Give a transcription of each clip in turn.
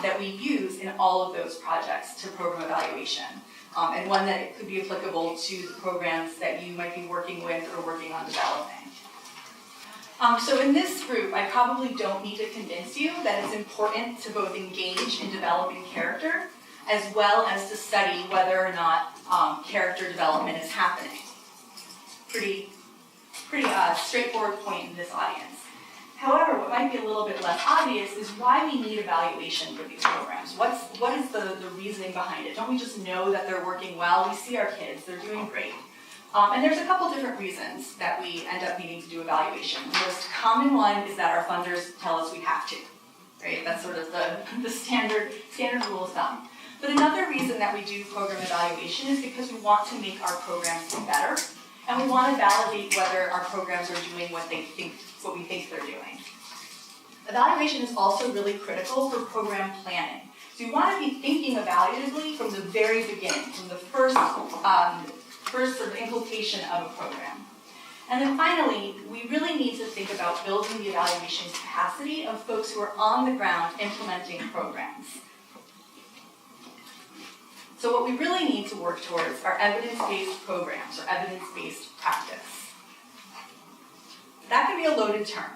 that we use in all of those projects to program evaluation, and one that could be applicable to the programs that you might be working with or working on developing. So in this group, I probably don't need to convince you that it's important to both engage in developing character as well as to study whether or not character development is happening. Pretty straightforward point in this audience. However, what might be a little bit less obvious is why we need evaluation for these programs. What is the reasoning behind it? Don't we just know that they're working well? We see our kids, they're doing great. And there's a couple different reasons that we end up needing to do evaluation. The most common one is that our funders tell us we have to, right? That's sort of the standard rule of thumb. But another reason that we do program evaluation is because we want to make our programs better, and we want to validate whether our programs are doing what we think they're doing. Evaluation is also really critical for program planning. So you want to be thinking evaluatively from the very beginning, from the first sort of implication of a program. And then finally, we really need to think about building the evaluation capacity of folks who are on the ground implementing programs. So what we really need to work towards are evidence-based programs or evidence-based practice. That can be a loaded term.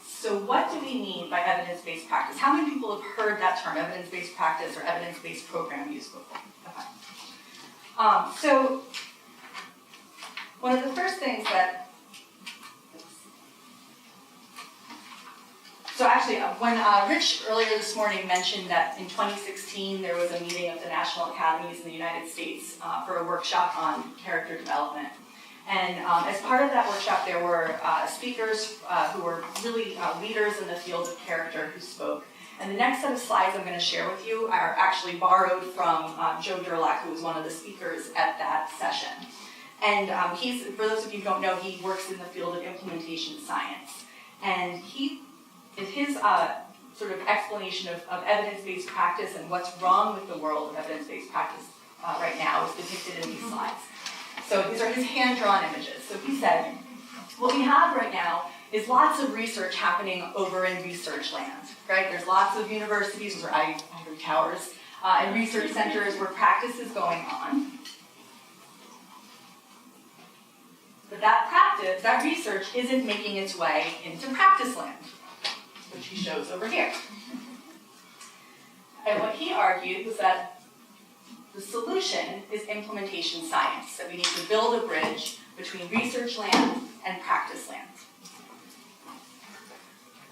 So what do we mean by evidence-based practice? How many people have heard that term, evidence-based practice or evidence-based program used before? Okay. So one of the first things that, when Rich earlier this morning mentioned that in 2016 there was a meeting of the National Academies in the United States for a workshop on character development. And as part of that workshop there were speakers who were really leaders in the field of character who spoke. And the next set of slides I'm going to share with you are actually borrowed from Joe Durlak, who was one of the speakers at that session. And for those of you who don't know, he works in the field of implementation science. And his sort of explanation of evidence-based practice and what's wrong with the world of evidence-based practice right now is depicted in these slides. So these are his hand-drawn images. So he said, what we have right now is lots of research happening over in research land, right? There's lots of universities or ivory towers and research centers where practice is going on. But that practice, that research isn't making its way into practice land, which he shows over here. And what he argued was that the solution is implementation science, that we need to build a bridge between research land and practice land.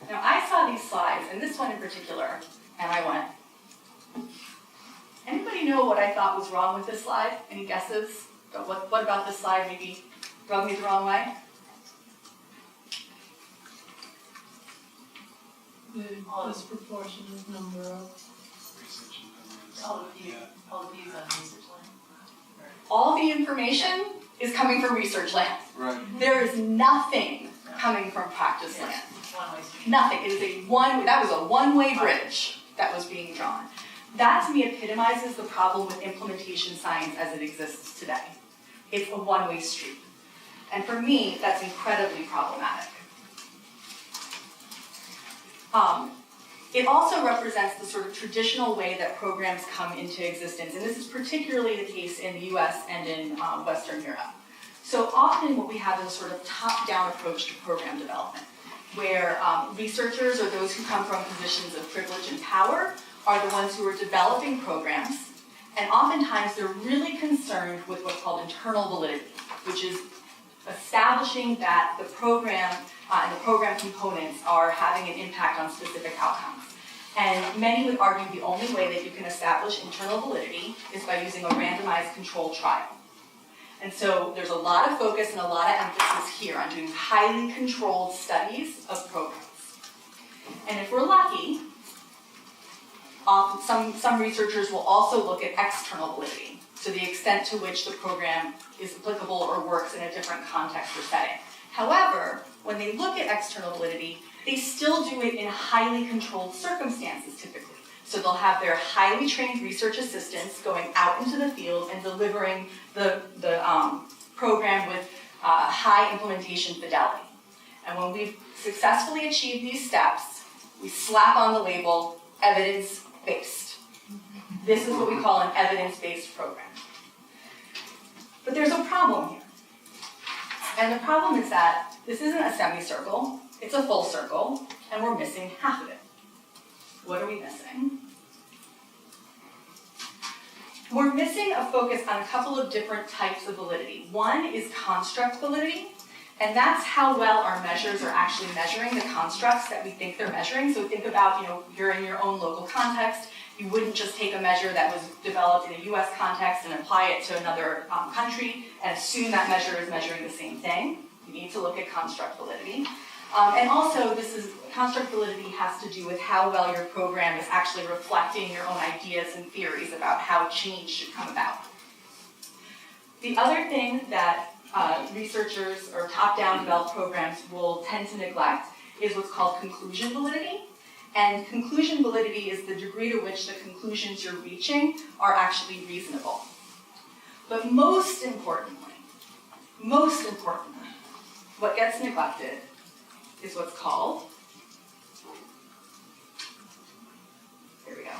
Now, I saw these slides, and this one in particular, and I went, anybody know what I thought was wrong with this slide? Any guesses? What about this slide maybe rubbed me the wrong way? The disproportionate number of all the views on research land. All the information is coming from research land. Right. There is nothing coming from practice land. One-way street. Nothing. It is that was a one-way bridge that was being drawn. That to me epitomizes the problem with implementation science as it exists today. It's a one-way street. And for me, that's incredibly problematic. It also represents the sort of traditional way that programs come into existence, and this is particularly the case in the US and in Western Europe. So often what we have is a sort of top-down approach to program development, where researchers or those who come from positions of privilege and power are the ones who are developing programs, and oftentimes they're really concerned with what's called internal validity, which is establishing that the program and the program components are having an impact on specific outcomes. And many would argue the only way that you can establish internal validity is by using a randomized controlled trial. And so there's a lot of focus and a lot of emphasis here on doing highly controlled studies of programs. And if we're lucky, some researchers will also look at external validity, to the extent to which the program is applicable or works in a different context or setting. However, when they look at external validity, they still do it in highly controlled circumstances typically. So they'll have their highly trained research assistants going out into the field and delivering the program with high implementation fidelity. And when we've successfully achieved these steps, we slap on the label evidence evidence-based. This is what we call an evidence-based program. But there's a problem here. And the problem is that this isn't a semicircle, it's a full circle, and we're missing half of it. What are we missing? We're missing a focus on a couple of different types of validity. One is construct validity, and that's how well our measures are actually measuring the constructs that we think they're measuring. So think about, you're in your own local context. You wouldn't just take a measure that was developed in a US context and apply it to another country and assume that measure is measuring the same thing. You need to look at construct validity. And also, construct validity has to do with how well your program is actually reflecting your own ideas and theories about how change should come about. The other thing that researchers or top-down developed programs will tend to neglect is what's called conclusion validity. And conclusion validity is the degree to which the conclusions you're reaching are actually reasonable. But most importantly, what gets neglected is what's called, here we go,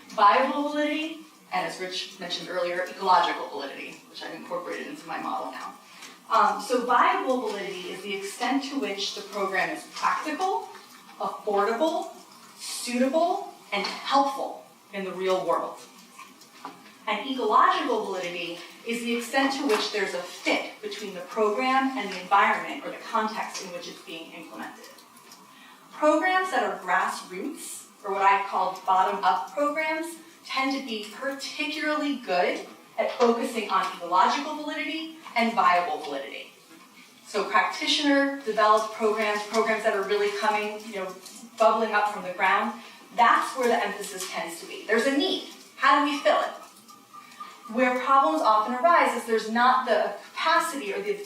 viable validity, and as Rich mentioned earlier, ecological validity, which I've incorporated into my model now. So viable validity is the extent to which the program is practical, affordable, suitable, and helpful in the real world. And ecological validity is the extent to which there's a fit between the program and the environment or the context in which it's being implemented. Programs that are grassroots, or what I call bottom-up programs, tend to be particularly good at focusing on ecological validity and viable validity. So practitioner-developed programs that are really coming, bubbling up from the ground, that's where the emphasis tends to be. There's a need. How do we fill it? Where problems often arise is there's not the capacity or the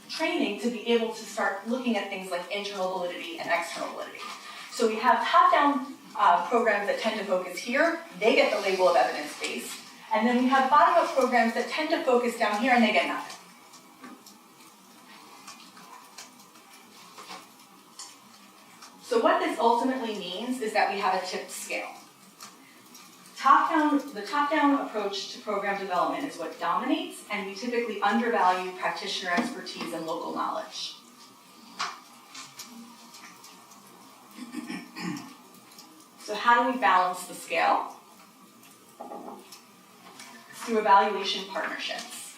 training to be able to start looking at things like internal validity and external validity. So we have top-down programs that tend to focus here. They get the label of evidence-based. And then we have bottom-up programs that tend to focus down here and they get nothing. So what this ultimately means is that we have a tipped scale. The top-down approach to program development is what dominates, and we typically undervalue practitioner expertise and local knowledge. So how do we balance the scale? Through evaluation partnerships.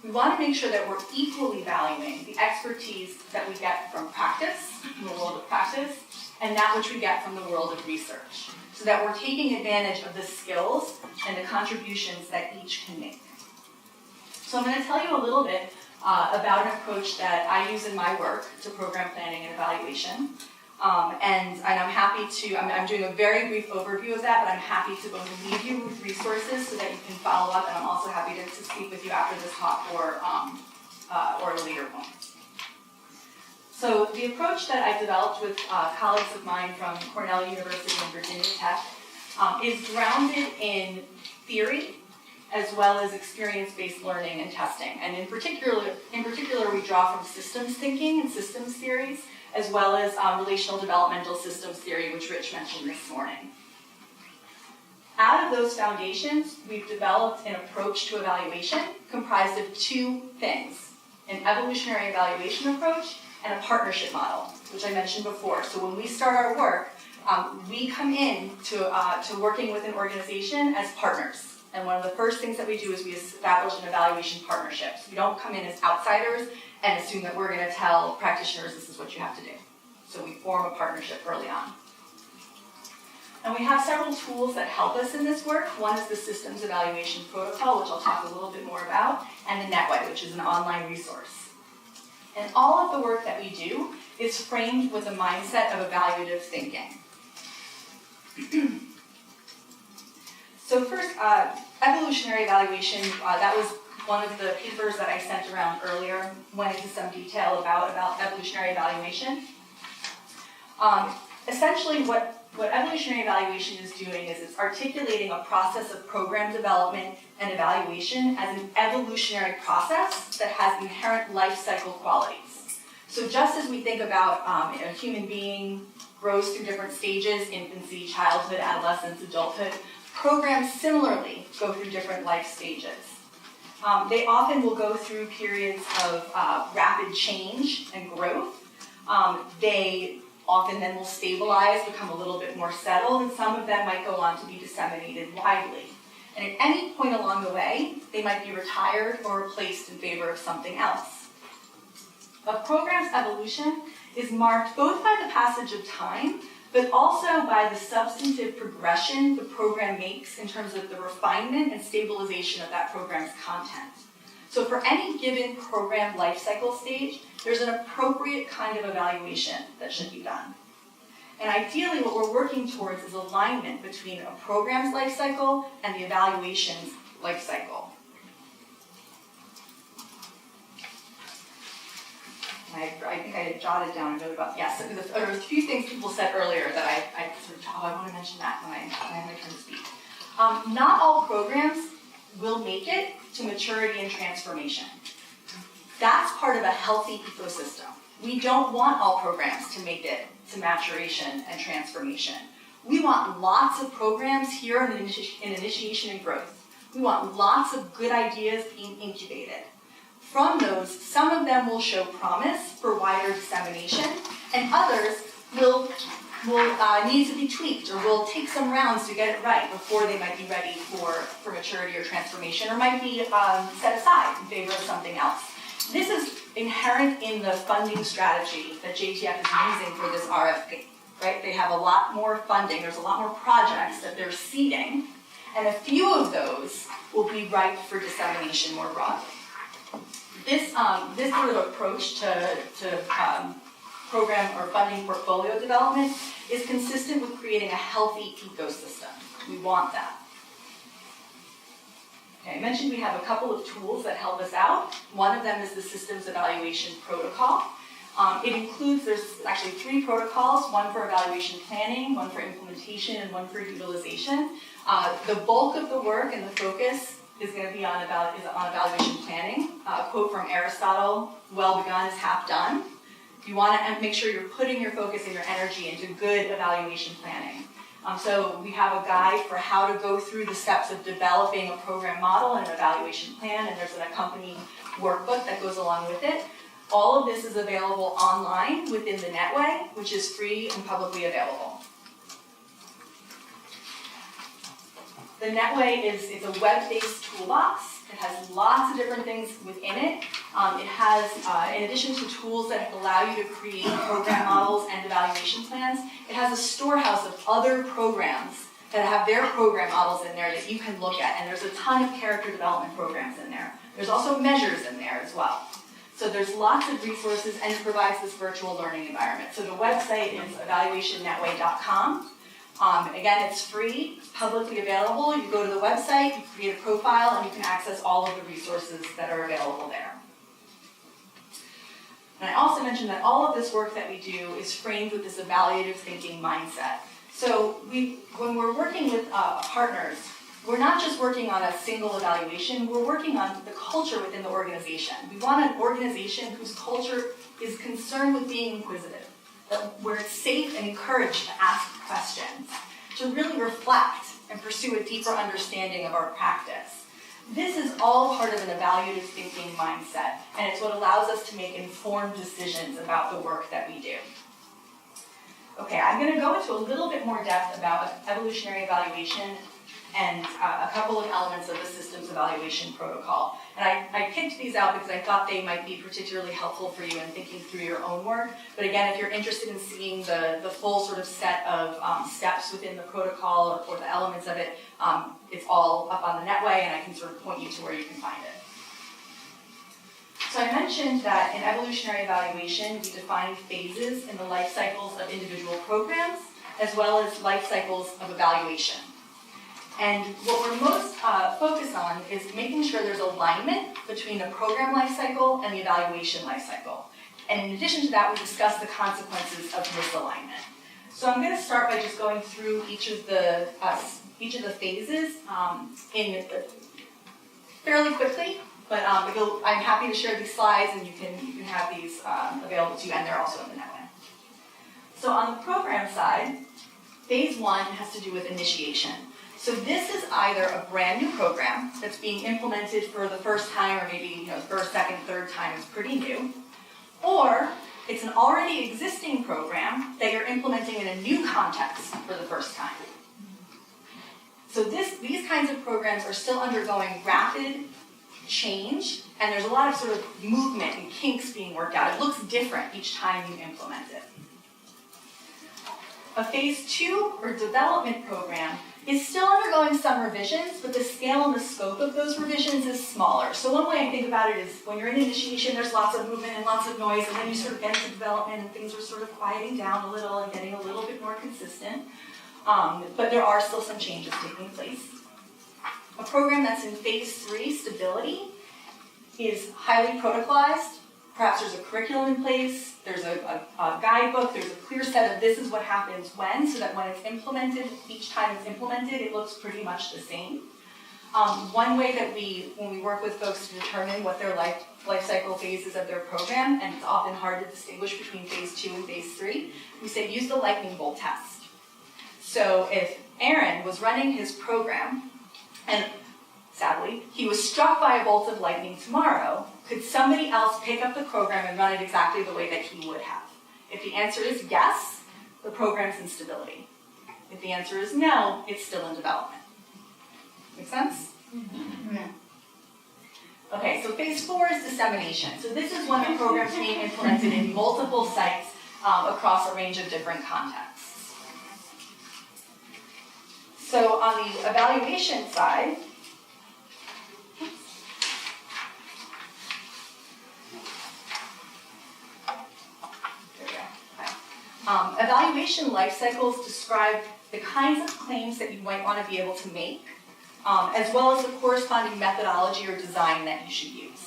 We want to make sure that we're equally valuing the expertise that we get from practice, from the world of practice, and that which we get from the world of research, so that we're taking advantage of the skills and the contributions that each can make. So I'm going to tell you a little bit about an approach that I use in my work to program planning and evaluation. And I'm happy to, I'm doing a very brief overview of that, but I'm happy to both leave you with resources so that you can follow up, and I'm also happy to speak with you after this talk or a later point. So the approach that I've developed with colleagues of mine from Cornell University and Virginia Tech is grounded in theory as well as experience-based learning and testing. And in particular, we draw from systems thinking and systems theories, as well as relational developmental systems theory, which Rich mentioned this morning. Out of those foundations, we've developed an approach to evaluation comprised of two things: an evolutionary evaluation approach and a partnership model, which I mentioned before. So when we start our work, we come in to working with an organization as partners. And one of the first things that we do is we establish an evaluation partnership. So we don't come in as outsiders and assume that we're going to tell practitioners this is what you have to do. So we form a partnership early on. And we have several tools that help us in this work. One is the Systems Evaluation Protocol, which I'll talk a little bit more about, and the NetWay, which is an online resource. And all of the work that we do is framed with a mindset of evaluative thinking. So first, evolutionary evaluation, that was one of the papers that I sent around earlier, went into some detail about evolutionary evaluation. Essentially, what evolutionary evaluation is doing is it's articulating a process of program development and evaluation as an evolutionary process that has inherent life cycle qualities. So just as we think about a human being grows through different stages, infancy, childhood, adolescence, adulthood. Programs similarly go through different life stages. They often will go through periods of rapid change and growth. They often then will stabilize, become a little bit more settled, and some of them might go on to be disseminated widely. And at any point along the way, they might be retired or replaced in favor of something else. A program's evolution is marked both by the passage of time, but also by the substantive progression the program makes in terms of the refinement and stabilization of that program's content. So for any given program lifecycle stage, there's an appropriate kind of evaluation that should be done. And ideally, what we're working towards is alignment between a program's life cycle and the evaluation's life cycle. I think I had jotted down a note about, yes, so there were a few things people said earlier that I sort of, I want to mention that when I have my turn to speak. Not all programs will make it to maturity and transformation. That's part of a healthy ecosystem. We don't want all programs to make it to maturation and transformation. We want lots of programs here in initiation and growth. We want lots of good ideas being incubated. From those, some of them will show promise for wider dissemination, and others will need to be tweaked, or will take some rounds to get it right before they might be ready for maturity or transformation, or might be set aside in favor of something else. This is inherent in the funding strategy that JTF is using for this RFP, right? They have a lot more funding, there's a lot more projects that they're seeding, and a few of those will be ripe for dissemination more broadly. This sort of approach to program or funding portfolio development is consistent with creating a healthy ecosystem. We want that. Okay, I mentioned we have a couple of tools that help us out. One of them is the Systems Evaluation Protocol. It includes, there's actually 3 protocols, one for evaluation planning, one for implementation, and one for utilization. The bulk of the work and the focus is going to be on evaluation planning. A quote from Aristotle, well begun is half done. You want to make sure you're putting your focus and your energy into good evaluation planning. So we have a guide for how to go through the steps of developing a program model and an evaluation plan, and there's an accompanying workbook that goes along with it. All of this is available online within the Netway, which is free and publicly available. The Netway it's a web-based toolbox. It has lots of different things within it. It has, in addition to tools that allow you to create program models and evaluation plans, it has a storehouse of other programs that have their program models in there that you can look at, and there's a ton of character development programs in there. There's also measures in there as well. So there's lots of resources, and it provides this virtual learning environment. So the website is evaluationnetway.com. Again, it's free, it's publicly available. You go to the website, you create a profile, and you can access all of the resources that are available there. And I also mentioned that all of this work that we do is framed with this evaluative thinking mindset. So when we're working with partners, we're not just working on a single evaluation, we're working on the culture within the organization. We want an organization whose culture is concerned with being inquisitive, where it's safe and encouraged to ask questions, to really reflect and pursue a deeper understanding of our practice. This is all part of an evaluative thinking mindset, and it's what allows us to make informed decisions about the work that we do. Okay, I'm going to go into a little bit more depth about evolutionary evaluation and a couple of elements of the systems evaluation protocol. And I picked these out because I thought they might be particularly helpful for you in thinking through your own work. But again, if you're interested in seeing the full sort of set of steps within the protocol or the elements of it, it's all up on the Netway, and I can sort of point you to where you can find it. So I mentioned that in evolutionary evaluation, we define phases in the life cycles of individual programs, as well as life cycles of evaluation. And what we're most focused on is making sure there's alignment between the program life cycle and the evaluation life cycle. And in addition to that, we discuss the consequences of misalignment. So I'm going to start by just going through each of the phases in fairly quickly. But I'm happy to share these slides, and you can have these available to you, and they're also in the Netway. So on the program side, phase 1 has to do with initiation. So this is either a brand new program that's being implemented for the first time, or maybe first, second, third time is pretty new, or it's an already existing program that you're implementing in a new context for the first time. So these kinds of programs are still undergoing rapid change, and there's a lot of sort of movement and kinks being worked out. It looks different each time you implement it. A phase 2 or development program is still undergoing some revisions, but the scale and the scope of those revisions is smaller. So one way I think about it is when you're in initiation, there's lots of movement and lots of noise, and then you sort of get into development and things are sort of quieting down a little and getting a little bit more consistent. But there are still some changes taking place. A program that's in phase 3, stability, is highly protocolized. Perhaps there's a curriculum in place, there's a guidebook, there's a clear set of this is what happens when, so that when it's implemented, each time it's implemented, it looks pretty much the same. One way that when we work with folks to determine what their life cycle phases of their program, and it's often hard to distinguish between phase 2 and phase 3, we say use the lightning bolt test. So if Aaron was running his program, and sadly, he was struck by a bolt of lightning tomorrow, could somebody else pick up the program and run it exactly the way that he would have? If the answer is yes, the program's in stability. If the answer is no, it's still in development. Make sense? Mm-hmm. Okay, so phase 4 is dissemination. So this is when the program's being implemented in multiple sites across a range of different contexts. So on the evaluation side, evaluation life cycles describe the kinds of claims that you might want to be able to make, as well as the corresponding methodology or design that you should use.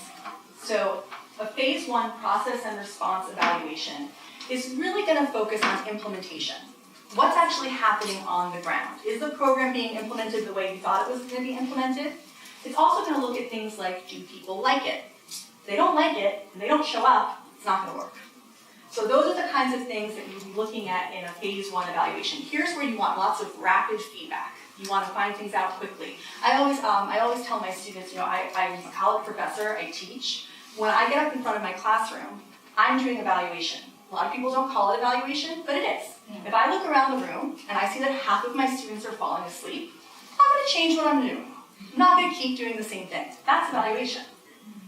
So a phase 1 process and response evaluation is really going to focus on implementation. What's actually happening on the ground? Is the program being implemented the way you thought it was going to be implemented? It's also going to look at things like, do people like it? If they don't like it, and they don't show up, it's not going to work. So those are the kinds of things that you'll be looking at in a phase 1 evaluation. Here's where you want lots of rapid feedback. You want to find things out quickly. I always tell my students, I'm a college professor, I teach. When I get up in front of my classroom, I'm doing evaluation. A lot of people don't call it evaluation, but it is. If I look around the room and I see that half of my students are falling asleep, I'm going to change what I'm doing. I'm not going to keep doing the same thing. That's evaluation.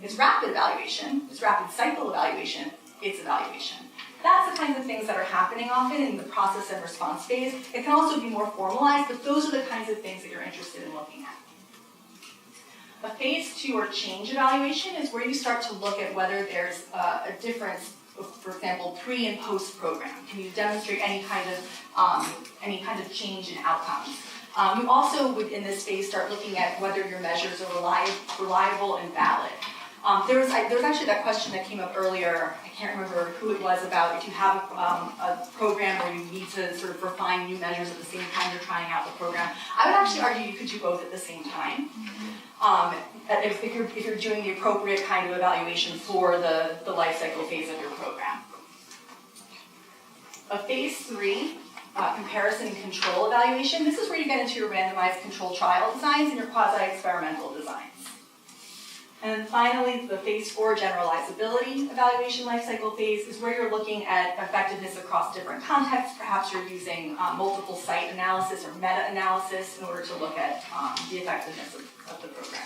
It's rapid evaluation, it's rapid cycle evaluation, it's evaluation. That's the kinds of things that are happening often in the process and response phase. It can also be more formalized, but those are the kinds of things that you're interested in looking at. A phase 2 or change evaluation is where you start to look at whether there's a difference, for example, pre and post program. Can you demonstrate any kind of change in outcomes? You also would, in this phase, start looking at whether your measures are reliable and valid. There was actually that question that came up earlier, I can't remember who it was, about if you have a program where you need to sort of refine new measures at the same time you're trying out the program. I would actually argue you could do both at the same time. If you're doing the appropriate kind of evaluation for the life cycle phase of your program. A phase 3, comparison and control evaluation, this is where you get into your randomized control trial designs and your quasi-experimental designs. And finally, the phase 4 generalizability evaluation lifecycle phase is where you're looking at effectiveness across different contexts. Perhaps you're using multiple site analysis or meta-analysis in order to look at the effectiveness of the program.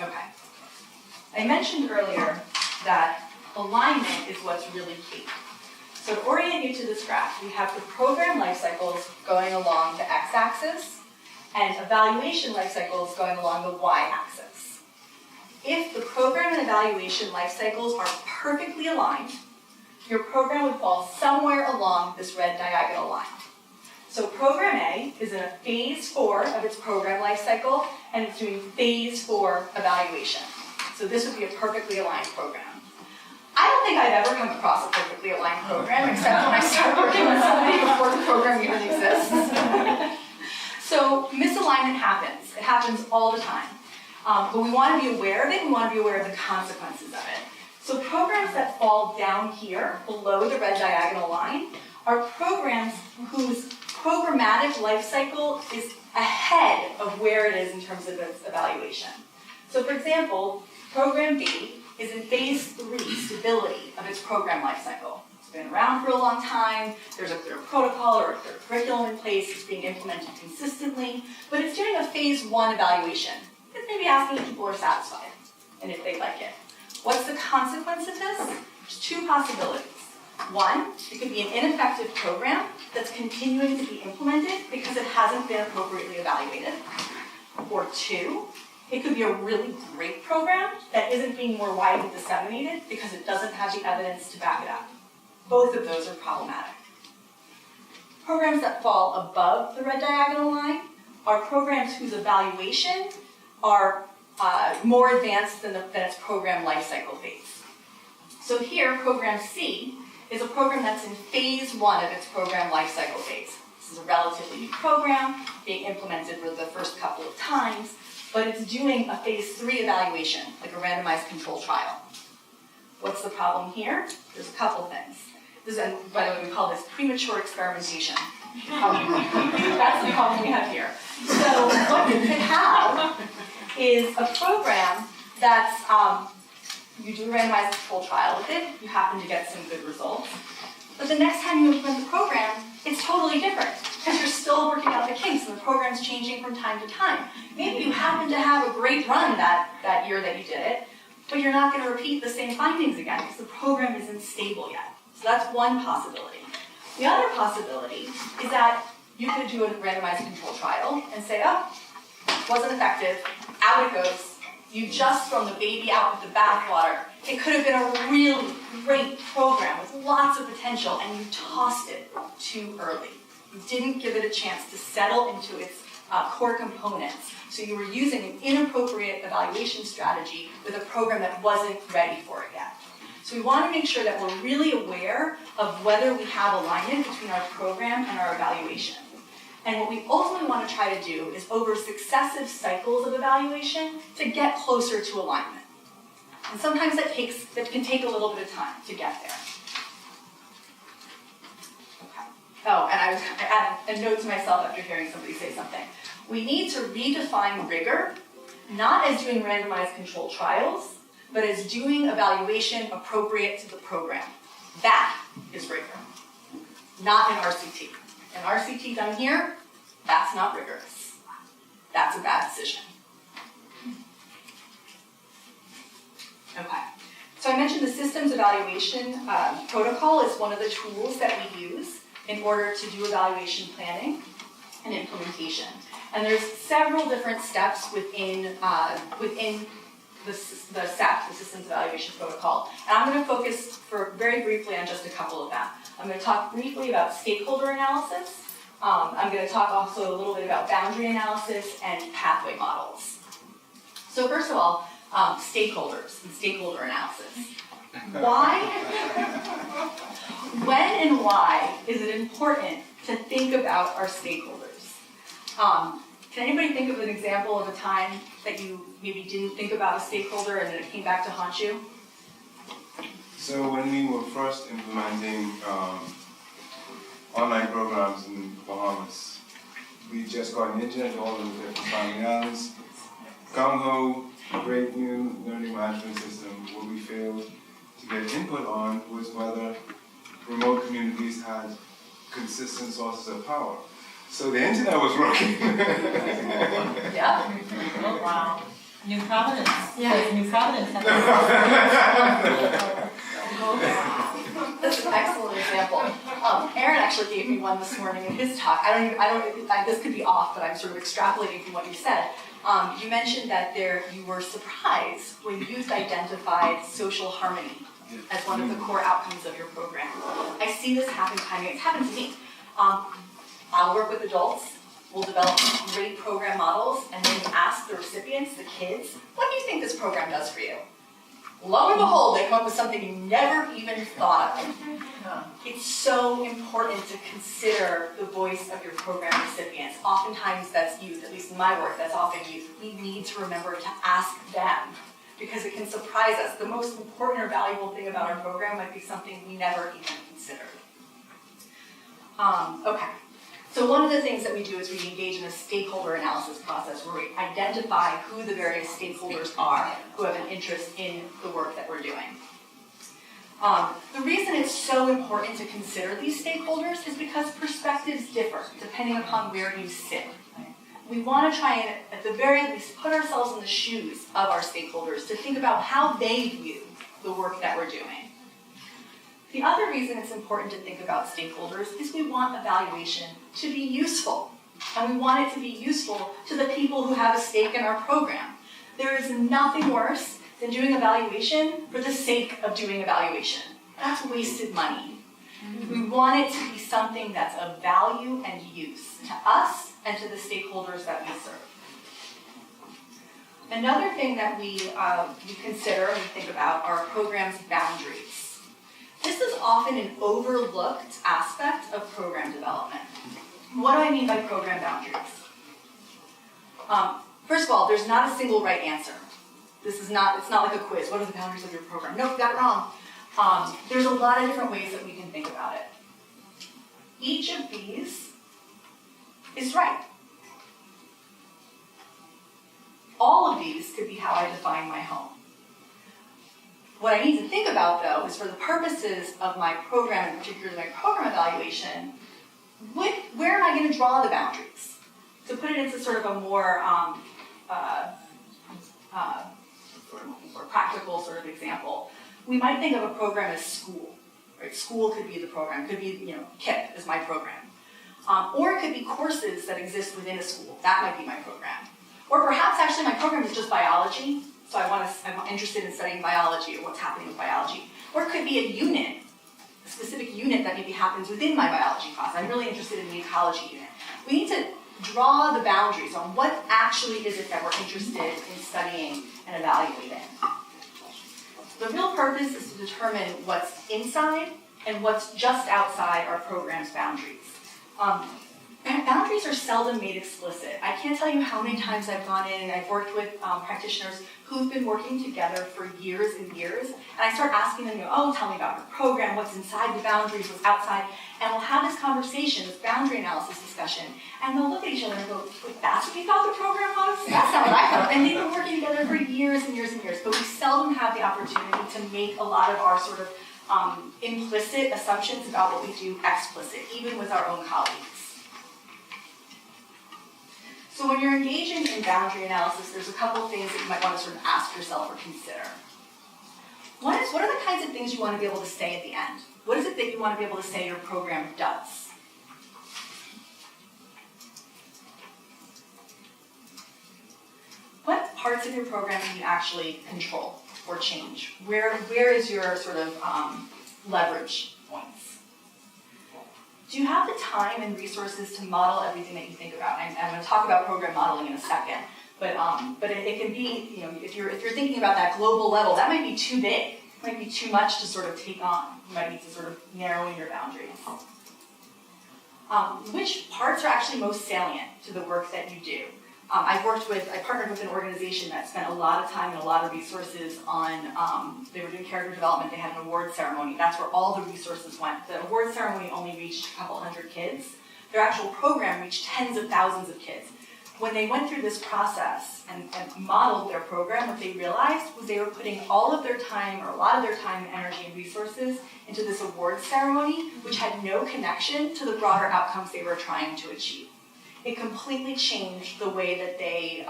Okay. I mentioned earlier that alignment is what's really key. So to orient you to this graph, we have the program life cycles going along the x-axis and evaluation life cycles going along the y-axis. If the program and evaluation life cycles are perfectly aligned, your program would fall somewhere along this red diagonal line. So program A is in a phase 4 of its program life cycle, and it's doing phase 4 evaluation. So this would be a perfectly aligned program. I don't think I've ever come across a perfectly aligned program, except when I start working with somebody before the program even exists. So misalignment happens. It happens all the time. But we want to be aware of it. We want to be aware of the consequences of it. So programs that fall down here, below the red diagonal line, are programs whose programmatic life cycle is ahead of where it is in terms of its evaluation. So for example, program B is in phase 3, stability of its program life cycle. It's been around for a long time, there's a clear protocol or a clear curriculum in place, it's being implemented consistently, but it's doing a phase 1 evaluation. It's maybe asking if people are satisfied and if they like it. What's the consequence of this? There's 2 possibilities. One, it could be an ineffective program that's continuing to be implemented because it hasn't been appropriately evaluated. Or 2, it could be a really great program that isn't being more widely disseminated because it doesn't have the evidence to back it up. Both of those are problematic. Programs that fall above the red diagonal line are programs whose evaluation are more advanced than its program lifecycle phase. So here, program C is a program that's in phase 1 of its program lifecycle phase. This is a relatively new program, being implemented for the first couple of times, but it's doing a phase 3 evaluation, like a randomized control trial. What's the problem here? There's a couple things. And by the way, we call this premature experimentation. That's the problem we have here. So what you could have is a program that's, you do a randomized control trial with it, you happen to get some good results, but the next time you implement the program, it's totally different, because you're still working out the kinks and the program's changing from time to time. Maybe you happen to have a great run that year that you did it, but you're not going to repeat the same findings again, because the program isn't stable yet. So that's one possibility. The other possibility is that you could do a randomized control trial and say, oh, wasn't effective, out it goes. You just thrown the baby out with the bathwater. It could have been a really great program with lots of potential, and you tossed it too early. You didn't give it a chance to settle into its core components. So you were using an inappropriate evaluation strategy with a program that wasn't ready for it yet. So we want to make sure that we're really aware of whether we have alignment between our program and our evaluation. And what we ultimately want to try to do is, over successive cycles of evaluation, to get closer to alignment. And sometimes that can take a little bit of time to get there. Okay. Oh, and I added a note to myself after hearing somebody say something. We need to redefine rigor, not as doing randomized controlled trials, but as doing evaluation appropriate to the program. That is rigor, not an RCT. An RCT done here, that's not rigorous. That's a bad decision. Okay, so I mentioned the systems evaluation protocol is one of the tools that we use in order to do evaluation planning and implementation. And there's several different steps within the SEP, the Systems Evaluation Protocol. And I'm going to focus very briefly on just a couple of them. I'm going to talk briefly about stakeholder analysis. I'm going to talk also a little bit about boundary analysis and pathway models. So first of all, stakeholders and stakeholder analysis. Why? When and why is it important to think about our stakeholders? Can anybody think of an example of a time that you maybe didn't think about a stakeholder and then it came back to haunt you? So when we were first implementing online programs in the Bahamas, we just got an internet to all of the different family islands. Congo, a great new learning management system. What we failed to get input on was whether remote communities had consistent sources of power. So the internet was working. Yeah. Oh, wow. New Providence. Yeah. New Providence. That's an excellent example. Aaron actually gave me one this morning in his talk. This could be off, but I'm sort of extrapolating from what you said. You mentioned that you were surprised when youth identified social harmony as one of the core outcomes of your program. I see this happen time and again. It's happened to me. I'll work with adults, we'll develop great program models, and then you ask the recipients, the kids, what do you think this program does for you? Lo and behold, they come up with something you never even thought of. It's so important to consider the voice of your program recipients. Oftentimes that's youth, at least in my work, that's often youth. We need to remember to ask them, because it can surprise us. The most important or valuable thing about our program might be something we never even considered. Okay, so one of the things that we do is we engage in a stakeholder analysis process where we identify who the various stakeholders are who have an interest in the work that we're doing. The reason it's so important to consider these stakeholders is because perspectives differ depending upon where you sit. We want to try and, at the very least, put ourselves in the shoes of our stakeholders to think about how they view the work that we're doing. The other reason it's important to think about stakeholders is we want evaluation to be useful, and we want it to be useful to the people who have a stake in our program. There is nothing worse than doing evaluation for the sake of doing evaluation. That's wasted money. We want it to be something that's of value and use to us and to the stakeholders that we serve. Another thing that we consider and we think about are our program's boundaries. This is often an overlooked aspect of program development. What do I mean by program boundaries? First of all, there's not a single right answer. It's not like a quiz. What are the boundaries of your program? Nope, you got it wrong. There's a lot of different ways that we can think about it. Each of these is right. All of these could be how I define my home. What I need to think about, though, is for the purposes of my program, and particularly my program evaluation, where am I going to draw the boundaries? To put it into sort of a more practical sort of example, we might think of a program as school. Right? School could be the program. Could be, KIPP is my program. Or it could be courses that exist within a school. That might be my program. Or perhaps actually my program is just biology, so I'm interested in studying biology or what's happening with biology. Or it could be a unit, a specific unit that maybe happens within my biology class. I'm really interested in the ecology unit. We need to draw the boundaries on what actually is it that we're interested in studying and evaluating. The real purpose is to determine what's inside and what's just outside our program's boundaries. Boundaries are seldom made explicit. I can't tell you how many times I've gone in and I've worked with practitioners who've been working together for years and years, and I start asking them, tell me about your program, what's inside the boundaries, what's outside, and we'll have this conversation, this boundary analysis discussion, and they'll look at each other and go, wait, that's what you thought the program was? That's not what I thought. And they've been working together for years and years and years, but we seldom have the opportunity to make a lot of our sort of implicit assumptions about what we do explicit, even with our own colleagues. So when you're engaging in boundary analysis, there's a couple things that you might want to sort of ask yourself or consider. One is, what are the kinds of things you want to be able to say at the end? What is it that you want to be able to say your program does? What parts of your program can you actually control or change? Where is your sort of leverage points? Do you have the time and resources to model everything that you think about? I'm going to talk about program modeling in a second, but it can be, if you're thinking about that global level, that might be too big. It might be too much to sort of take on. You might need to sort of narrow in your boundaries. Which parts are actually most salient to the work that you do? I partnered with an organization that spent a lot of time and a lot of resources on, they were doing character development, they had an award ceremony. That's where all the resources went. The award ceremony only reached a couple hundred kids. Their actual program reached tens of thousands of kids. When they went through this process and modeled their program, what they realized was they were putting all of their time, or a lot of their time and energy and resources into this award ceremony, which had no connection to the broader outcomes they were trying to achieve. It completely changed the way that they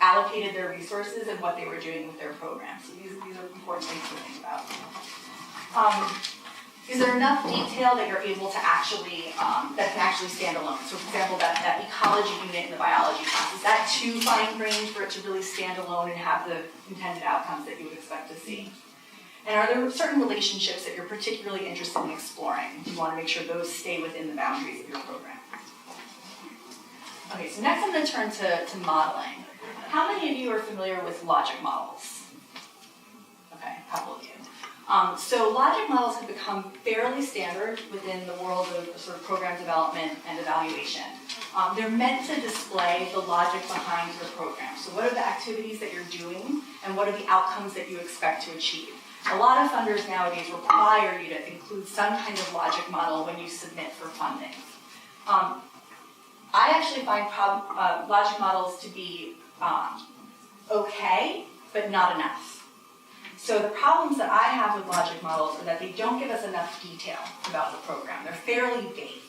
allocated their resources and what they were doing with their program. So these are important things to think about. Is there enough detail that you're able to actually, that can actually stand alone? So for example, that ecology unit in the biology class, is that too fine-grained for it to really stand alone and have the intended outcomes that you would expect to see? And are there certain relationships that you're particularly interested in exploring? Do you want to make sure those stay within the boundaries of your program? Okay, so next I'm going to turn to modeling. How many of you are familiar with logic models? Okay, a couple of you. So logic models have become fairly standard within the world of sort of program development and evaluation. They're meant to display the logic behind your program. So what are the activities that you're doing, and what are the outcomes that you expect to achieve? A lot of funders nowadays require you to include some kind of logic model when you submit for funding. I actually find logic models to be okay, but not enough. So the problems that I have with logic models are that they don't give us enough detail about the program. They're fairly vague.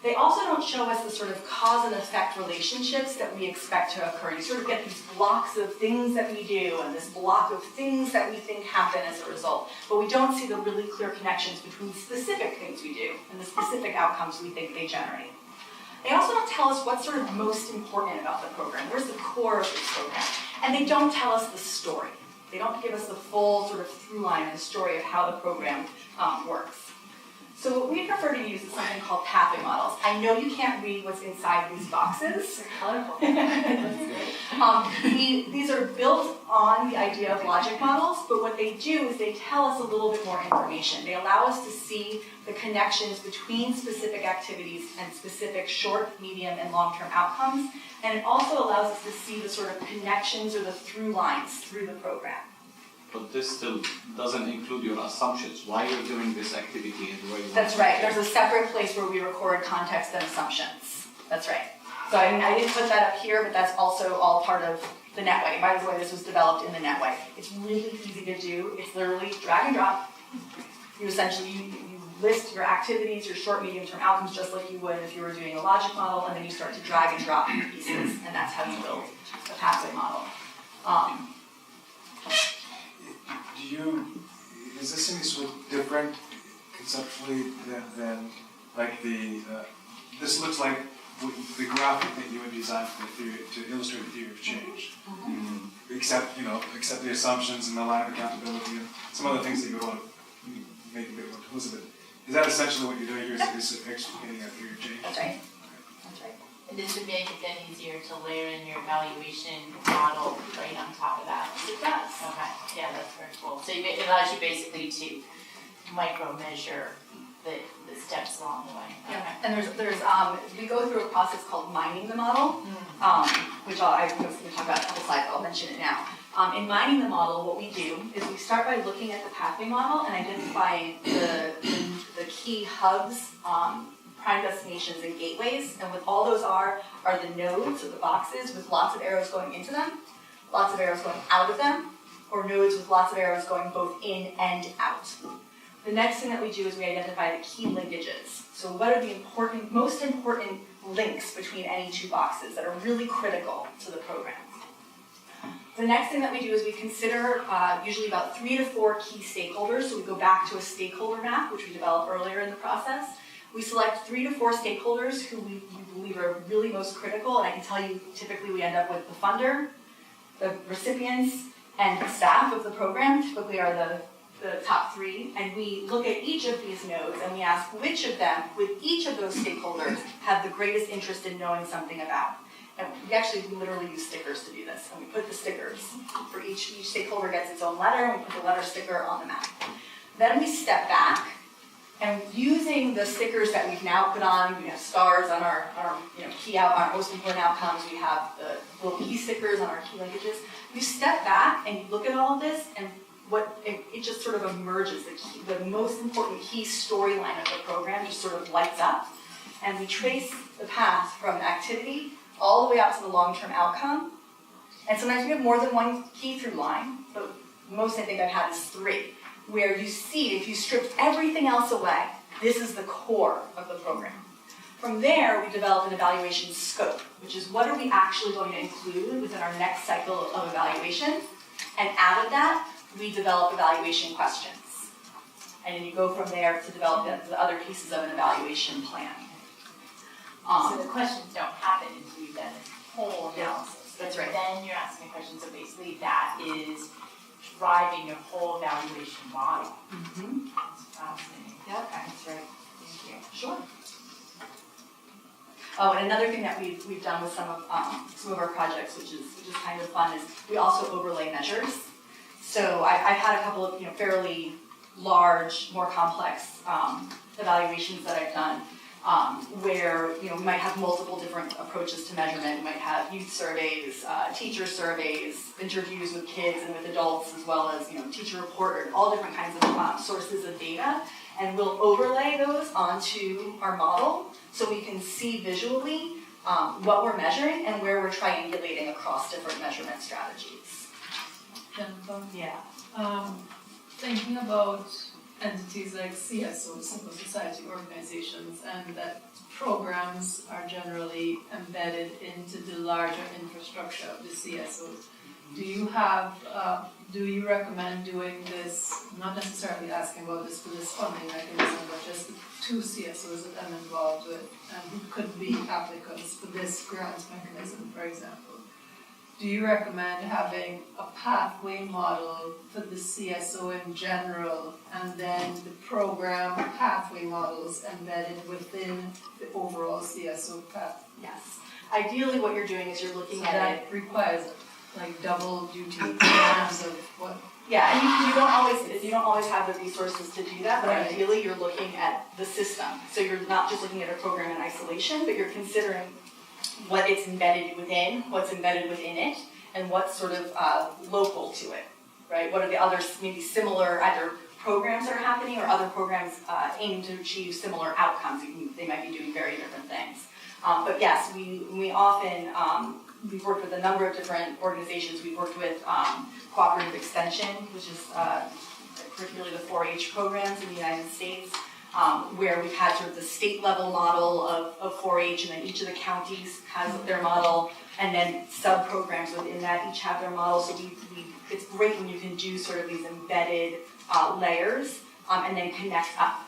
They also don't show us the sort of cause and effect relationships that we expect to occur. You sort of get these blocks of things that we do and this block of things that we think happen as a result, but we don't see the really clear connections between specific things we do and the specific outcomes we think they generate. They also don't tell us what's sort of most important about the program. Where's the core of this program? And they don't tell us the story. They don't give us the full sort of through line of the story of how the program works. So what we prefer to use is something called pathway models. I know you can't read what's inside these boxes. They're colorful. These are built on the idea of logic models, but what they do is they tell us a little bit more information. They allow us to see the connections between specific activities and specific short, medium, and long-term outcomes, and it also allows us to see the sort of connections or the through lines through the program. But this still doesn't include your assumptions. Why you're doing this activity and where you want That's to right. get. There's a separate place where we record context and assumptions. That's right. So I didn't put that up here, but that's also all part of the netway. And by the way, this was developed in the netway. It's really easy to do. It's literally drag and drop. You essentially you list your activities, your short, medium-term outcomes, just like you would if you were doing a logic model, and then you start to drag and drop pieces, and that's how you build a pathway model. Is this any sort of different conceptually than like this looks like the graphic that you would design for the theory, to illustrate the theory of change. Except the assumptions and the line of accountability and some other things that you would want to make a bit more explicit. Is that essentially what you're doing here, is explicating a theory of change? That's right. That's right. And this would make it then easier to layer in your evaluation model right on top of that. It does. Okay, yeah, that's very cool. So it allows you basically to micro-measure the steps along the way. Yeah. And there's we go through a process called mining the model, which we talk about in a couple slides, but I'll mention it now. In mining the model, what we do is we start by looking at the pathway model and identifying the key hubs, prime destinations, and gateways. And what all those are the nodes or the boxes with lots of arrows going into them, lots of arrows going out of them, or nodes with lots of arrows going both in and out. The next thing that we do is we identify the key linkages. So what are the most important links between any two boxes that are really critical to the program? The next thing that we do is we consider usually about 3 to 4 key stakeholders. So we go back to a stakeholder map, which we developed earlier in the process. We select 3 to 4 stakeholders who we believe are really most critical, and I can tell you typically we end up with the funder, the recipients, and the staff of the program typically are the top 3, and we look at each of these nodes and we ask which of them, with each of those stakeholders, have the greatest interest in knowing something about. And we literally use stickers to do this, and we put the stickers for each stakeholder gets its own letter, and we put the letter sticker on the map. Then we step back, and using the stickers that we've now put on, we have stars on our our most important outcomes, we have the little key stickers on our key linkages. You step back and you look at all of this, and it just sort of emerges, the most important key storyline of the program just sort of lights up, and we trace the path from activity all the way out to the long-term outcome. And sometimes we have more than one key through line, but most I think I've had is 3, where you see, if you stripped everything else away, this is the core of the program. From there, we develop an evaluation scope, which is what are we actually going to include within our next cycle of evaluation, and out of that, we develop evaluation questions. And then you go from there to develop the other pieces of an evaluation plan. So the questions don't happen until you've done this whole analysis. That's right. Then you're asking a question, so basically that is driving your whole evaluation model. That's fascinating. Yeah, that's right. Thank you. Sure. Oh, and another thing that we've done with some of our projects, which is kind of fun, is we also overlay measures. So I've had a couple of fairly large, more complex evaluations that I've done. where we might have multiple different approaches to measurement. We might have youth surveys, teacher surveys, interviews with kids and with adults, as well as teacher report, all different kinds of sources of data. And we'll overlay those onto our model so we can see visually what we're measuring and where we're triangulating across different measurement strategies. Jennifer, Yeah. thinking about entities like CSO, civil society organizations, and that programs are generally embedded into the larger infrastructure of the CSOs. Do you recommend doing this, not necessarily asking about this for this funding mechanism, but just the two CSOs that I'm involved with and who could be applicants for this grant mechanism, for example? Do you recommend having a pathway model for the CSO in general and then the program pathway models embedded within the overall CSO path? Yes. Ideally, what you're doing is you're looking So at that it. requires like double duty programs of what? Yeah, and you don't always have the resources to do that, but Right. ideally you're looking at the system. So you're not just looking at a program in isolation, but you're considering what it's embedded within, what's embedded within it, and what's sort of local to it, right? What are the other maybe similar either programs that are happening or other programs aiming to achieve similar outcomes? They might be doing very different things. But yes, we often, we've worked with a number of different organizations. We've worked with Cooperative Extension, which is particularly the 4-H programs in the United States, where we've had sort of the state level model of 4-H, and then each of the counties has their model, and then sub-programs within that each have their model. So it's great when you can do sort of these embedded layers and then connect up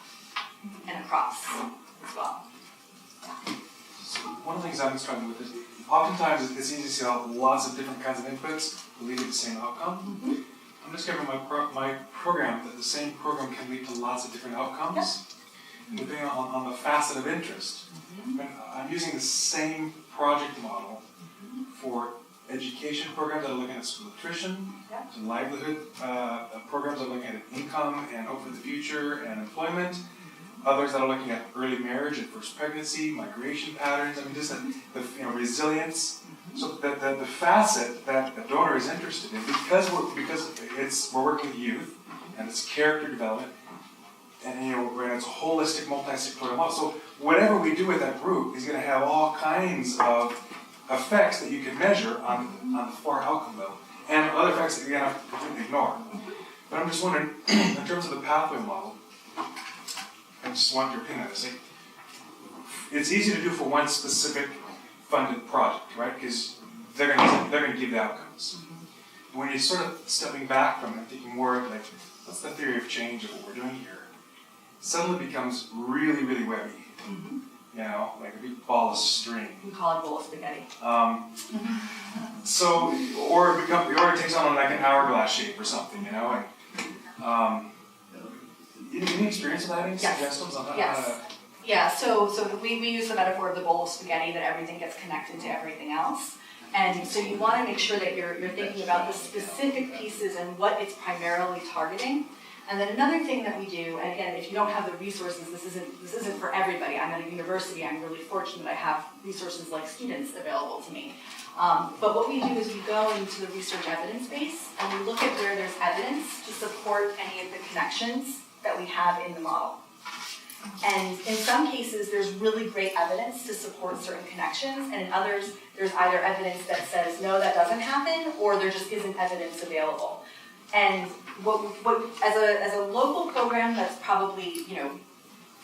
and across as well. So one of the things I've been struggling with is oftentimes it's easy to see how lots of different kinds of inputs will lead to the same outcome. Mm-hmm. I'm discovering my program that the same program can lead to lots of different outcomes, depending on the facet of interest. Mm-hmm. And I'm using the same project model for education programs that are looking at school nutrition, Yep. to livelihood programs that are looking at income and hope for the future and employment, others that are looking at early marriage and first pregnancy, migration patterns, I mean just the resilience. So that the facet that the donor is interested in, because we're working with youth and it's character development, and it's a holistic multi-sectoral model. So whatever we do with that group is going to have all kinds of effects that you can measure on the far outcome level, and other effects that you're going to have to completely ignore. But I'm just wondering, in terms of the pathway model, I just want your opinion on this. It's easy to do for one specific funded project, right? Because they're going to give the outcomes. When you're sort of stepping back from it, thinking more like, what's the theory of change of what we're doing here? It suddenly becomes really, really webby. Like a big ball of string. We call it bowl of spaghetti. So, or it takes on like an hourglass shape or something, and any experience of that? Any suggestions on how to? Yeah, so we use the metaphor of the bowl of spaghetti, that everything gets connected to everything else. And so you want to make sure that you're thinking about the specific pieces and what it's primarily targeting. And then another thing that we do, and again, if you don't have the resources, this isn't for everybody. I'm at a university, I'm really fortunate I have resources like students available to me. But what we do is we go into the research evidence base and we look at where there's evidence to support any of the connections that we have in the model. And in some cases, there's really great evidence to support certain connections, and in others, there's either evidence that says, no, that doesn't happen, or there just isn't evidence available. And as a local program that's probably,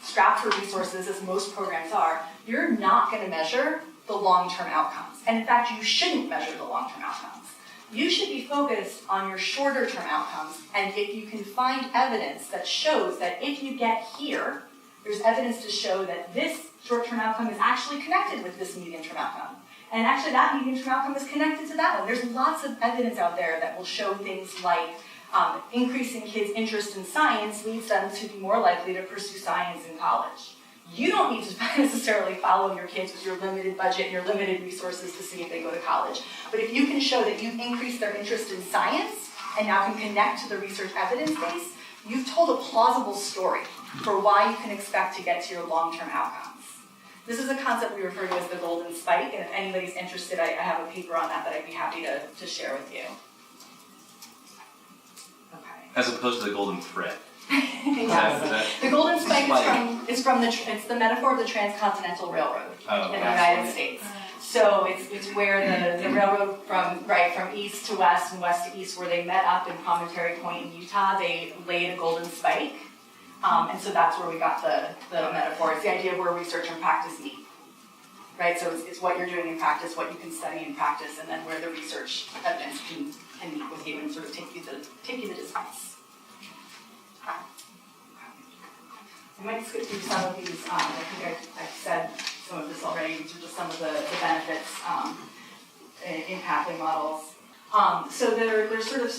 strapped for resources, as most programs are, you're not going to measure the long-term outcomes. And in fact, you shouldn't measure the long-term outcomes. You should be focused on your shorter-term outcomes, and if you can find evidence that shows that if you get here, there's evidence to show that this short-term outcome is actually connected with this medium-term outcome. And actually that medium-term outcome is connected to that one. There's lots of evidence out there that will show things like increasing kids' interest in science leads them to be more likely to pursue science in college. You don't need to necessarily follow your kids with your limited budget and your limited resources to see if they go to college. But if you can show that you've increased their interest in science and now can connect to the research evidence base, you've told a plausible story for why you can expect to get to your long-term outcomes. This is a concept we refer to as the golden spike, and if anybody's interested, I have a paper on that I'd be happy to share with you. Okay. As opposed to the golden thread. Yes. The golden spike is from it's the metaphor of the transcontinental railroad in the United States. So it's where the railroad from east to west and west to east, where they met up in Promontory Point in Utah, they laid a golden spike. And so that's where we got the metaphor. It's the idea of where research and practice meet. Right? So it's what you're doing in practice, what you can study in practice, and then where the research evidence can meet with you and sort of take you the distance. I might skip through some of these. I think I've said some of this already. These are just some of the benefits in pathway models. So they're sort of,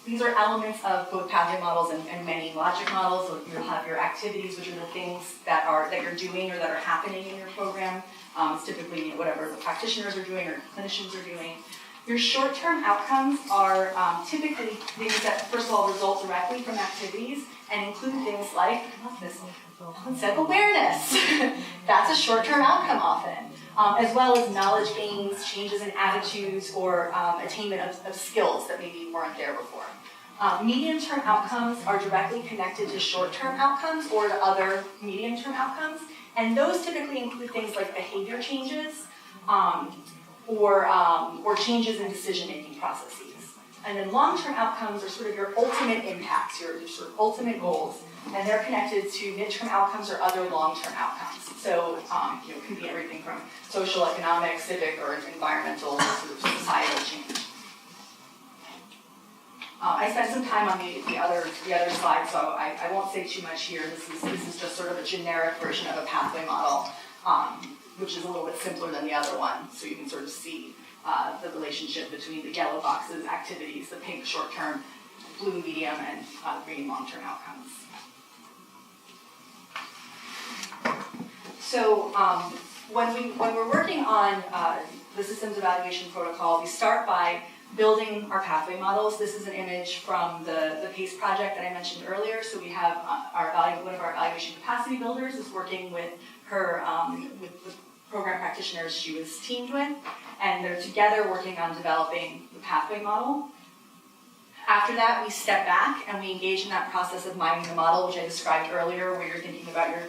these are elements of both pathway models and many logic models. So you'll have your activities, which are the things that you're doing or that are happening in your program. It's typically whatever the practitioners are doing or clinicians are doing. Your short-term outcomes are typically things that, first of all, result directly from activities and include things like, I love this one said, awareness. That's a short-term outcome often, as well as knowledge gains, changes in attitudes, or attainment of skills that maybe weren't there before. Medium-term outcomes are directly connected to short-term outcomes or to other medium-term outcomes, and those typically include things like behavior changes, or changes in decision-making processes. And then long-term outcomes are sort of your ultimate impacts, your sort of ultimate goals, and they're connected to midterm outcomes or other long-term outcomes. So it can be everything from social, economic, civic, or environmental, sort of societal change. I spent some time on the other slide, so I won't say too much here. This is just sort of a generic version of a pathway model, which is a little bit simpler than the other one, so you can sort of see the relationship between the yellow boxes, activities, the pink short-term, blue medium, and green long-term outcomes. So when we're working on the systems evaluation protocol, we start by building our pathway models. This is an image from the PACE project that I mentioned earlier. So we have one of our evaluation capacity builders is working with her, with the program practitioners she was teamed with, and they're together working on developing the pathway model. After that, we step back and we engage in that process of mining the model, which I described earlier, where you're thinking about your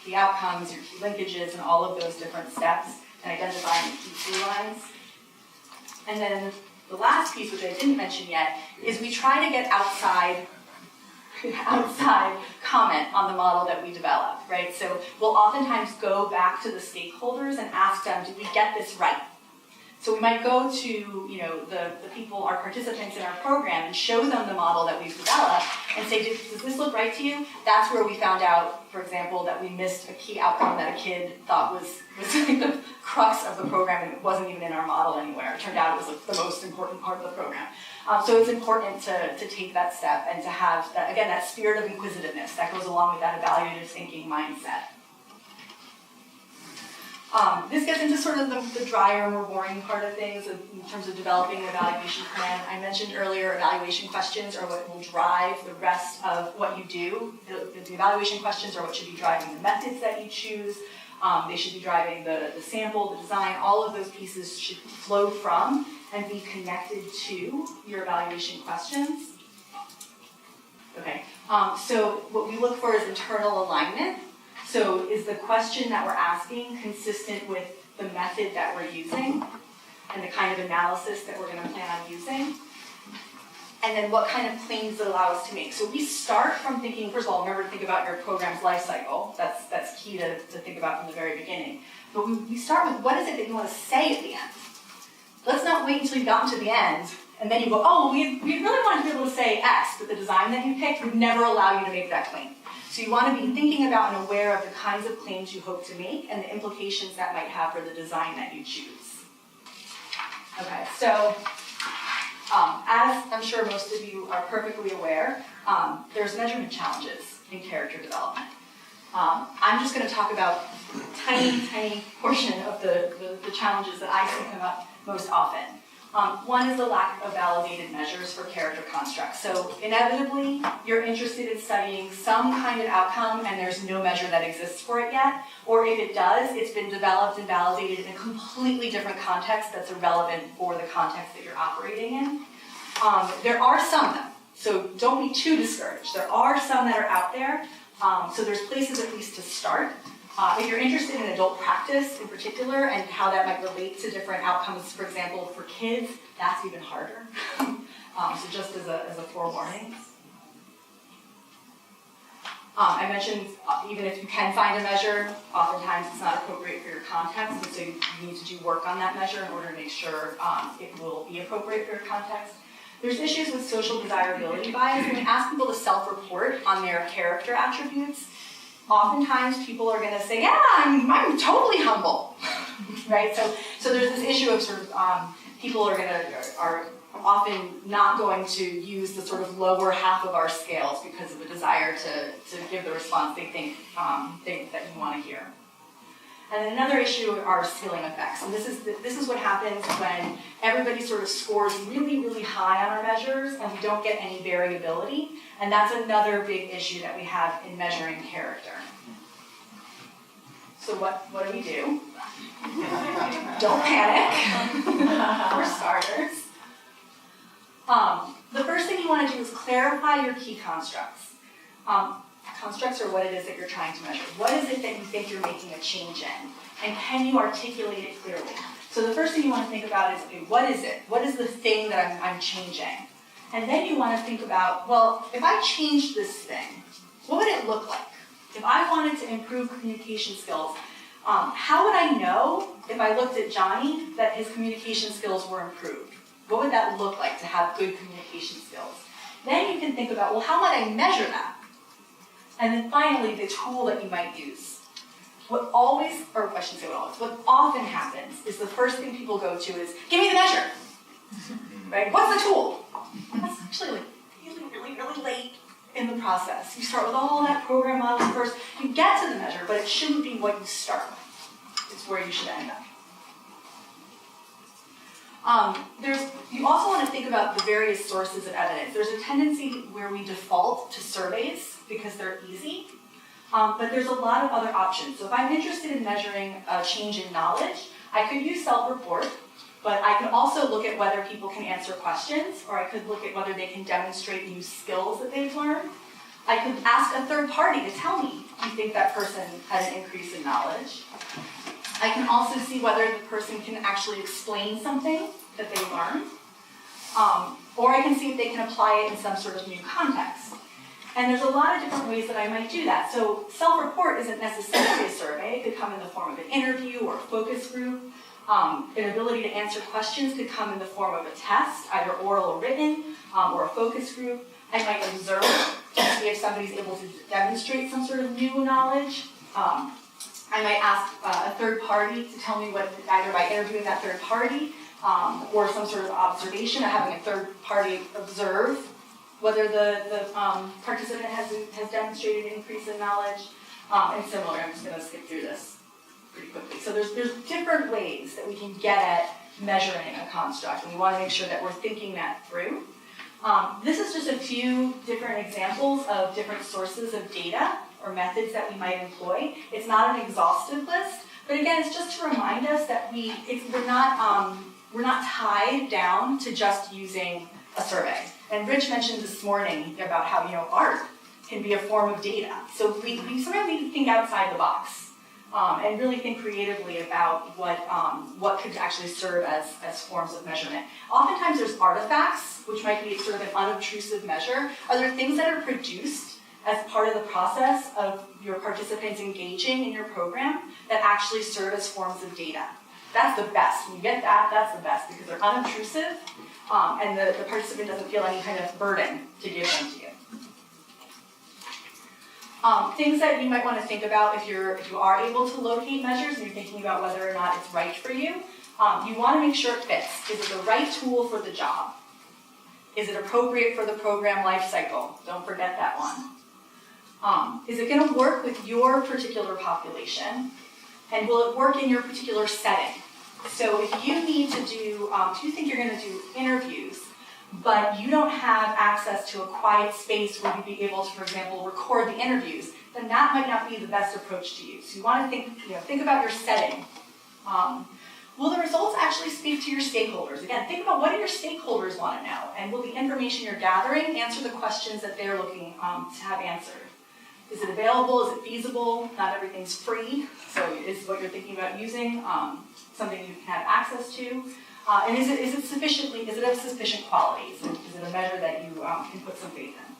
key outcomes, your key linkages, and all of those different steps, and identifying the key through lines. And then the last piece, which I didn't mention yet, is we try to get outside comment on the model that we develop, right? So we'll oftentimes go back to the stakeholders and ask them, did we get this right? So we might go to the people, our participants in our program, and show them the model that we've developed and say, does this look right to you? That's where we found out, for example, that we missed a key outcome that a kid thought was like the crux of the program, and it wasn't even in our model anywhere. It turned out it was like the most important part of the program. So it's important to take that step and to have, that spirit of inquisitiveness that goes along with that evaluative thinking mindset. This gets into sort of the drier, more boring part of things in terms of developing an evaluation plan. I mentioned earlier evaluation questions are what will drive the rest of what you do. The evaluation questions are what should be driving the methods that you choose. They should be driving the sample, the design. All of those pieces should flow from and be connected to your evaluation questions. Okay, so what we look for is internal alignment. So is the question that we're asking consistent with the method that we're using and the kind of analysis that we're going to plan on using? And then what kind of claims that allow us to make? So we start from thinking, first of all, remember to think about your program's life cycle. That's key to think about from the very beginning. But we start with what is it that you want to say at the end? Let's not wait until you've gotten to the end and then you go, oh, we really wanted to be able to say X, but the design that you picked would never allow you to make that claim. So you want to be thinking about and aware of the kinds of claims you hope to make and the implications that might have for the design that you choose. Okay, so as I'm sure most of you are perfectly aware, there's measurement challenges in character development. I'm just going to talk about a tiny portion of the challenges that I see come up most often. One is the lack of validated measures for character constructs. So inevitably, you're interested in studying some kind of outcome and there's no measure that exists for it yet. Or if it does, it's been developed and validated in a completely different context that's irrelevant for the context that you're operating in. There are some though, so don't be too discouraged. There are some that are out there, so there's places at least to start. If you're interested in adult practice in particular and how that might relate to different outcomes, for example, for kids, that's even harder. So just as a forewarning. I mentioned even if you can find a measure, oftentimes it's not appropriate for your context, and so you need to do work on that measure in order to make sure it will be appropriate for your context. There's issues with social desirability bias. When you ask people to self-report on their character attributes, oftentimes people are going to say, yeah, I'm totally humble, right? So there's this issue of sort of people are often not going to use the sort of lower half of our scales because of a desire to give the response they think that you want to hear. And then another issue are ceiling effects. And this is what happens when everybody sort of scores really, really high on our measures and we don't get any variability. And that's another big issue that we have in measuring character. So what do we do? Don't panic, for starters. The first thing you want to do is clarify your key constructs. Constructs are what it is that you're trying to measure. What is it that you think you're making a change in? And can you articulate it clearly? So the first thing you want to think about is, okay, what is it? What is the thing that I'm changing? And then you want to think about, well, if I changed this thing, what would it look like? If I wanted to improve communication skills, how would I know if I looked at Johnny that his communication skills were improved? What would that look like to have good communication skills? Then you can think about, well, how might I measure that? And then finally, the tool that you might use. What often happens is the first thing people go to is, give me the measure, right? What's the tool? That's actually like really late in the process. You start with all that program modeling first. You get to the measure, but it shouldn't be what you start with. It's where you should end up. You also want to think about the various sources of evidence. There's a tendency where we default to surveys because they're easy, but there's a lot of other options. So if I'm interested in measuring a change in knowledge, I could use self-report, but I could also look at whether people can answer questions, or I could look at whether they can demonstrate new skills that they've learned. I could ask a third party to tell me, do you think that person had an increase in knowledge? I can also see whether the person can actually explain something that they learned, or I can see if they can apply it in some sort of new context. And there's a lot of different ways that I might do that. So self-report isn't necessarily a survey. It could come in the form of an interview or a focus group. An ability to answer questions could come in the form of a test, either oral or written, or a focus group. I might observe to see if somebody's able to demonstrate some sort of new knowledge. I might ask a third party to tell me what, either by interviewing that third party, or some sort of observation, or having a third party observe whether the participant has demonstrated an increase in knowledge, and similar. I'm just going to skip through this pretty quickly. So there's different ways that we can get at measuring a construct, and we want to make sure that we're thinking that through. This is just a few different examples of different sources of data or methods that we might employ. It's not an exhaustive list, but again, it's just to remind us that we're not tied down to just using a survey. And Rich mentioned this morning about how art can be a form of data. So we sometimes need to think outside the box and really think creatively about what could actually serve as forms of measurement. Oftentimes there's artifacts, which might be sort of an unobtrusive measure. Are there things that are produced as part of the process of your participants engaging in your program that actually serve as forms of data? That's the best. When you get that, that's the best because they're unobtrusive and the participant doesn't feel any kind of burden to give them to you. Things that you might want to think about if you are able to locate measures and you're thinking about whether or not it's right for you, you want to make sure it fits. Is it the right tool for the job? Is it appropriate for the program life cycle? Don't forget that one. Is it going to work with your particular population? And will it work in your particular setting? So if you need to do, if you think you're going to do interviews, but you don't have access to a quiet space where you'd be able to, for example, record the interviews, then that might not be the best approach to use. So you want to think about your setting. Will the results actually speak to your stakeholders? Again, think about what do your stakeholders want to know, and will the information you're gathering answer the questions that they're looking to have answered? Is it available? Is it feasible? Not everything's free, so is what you're thinking about using something you can have access to? And is it of sufficient quality? Is it a measure that you can put some faith in?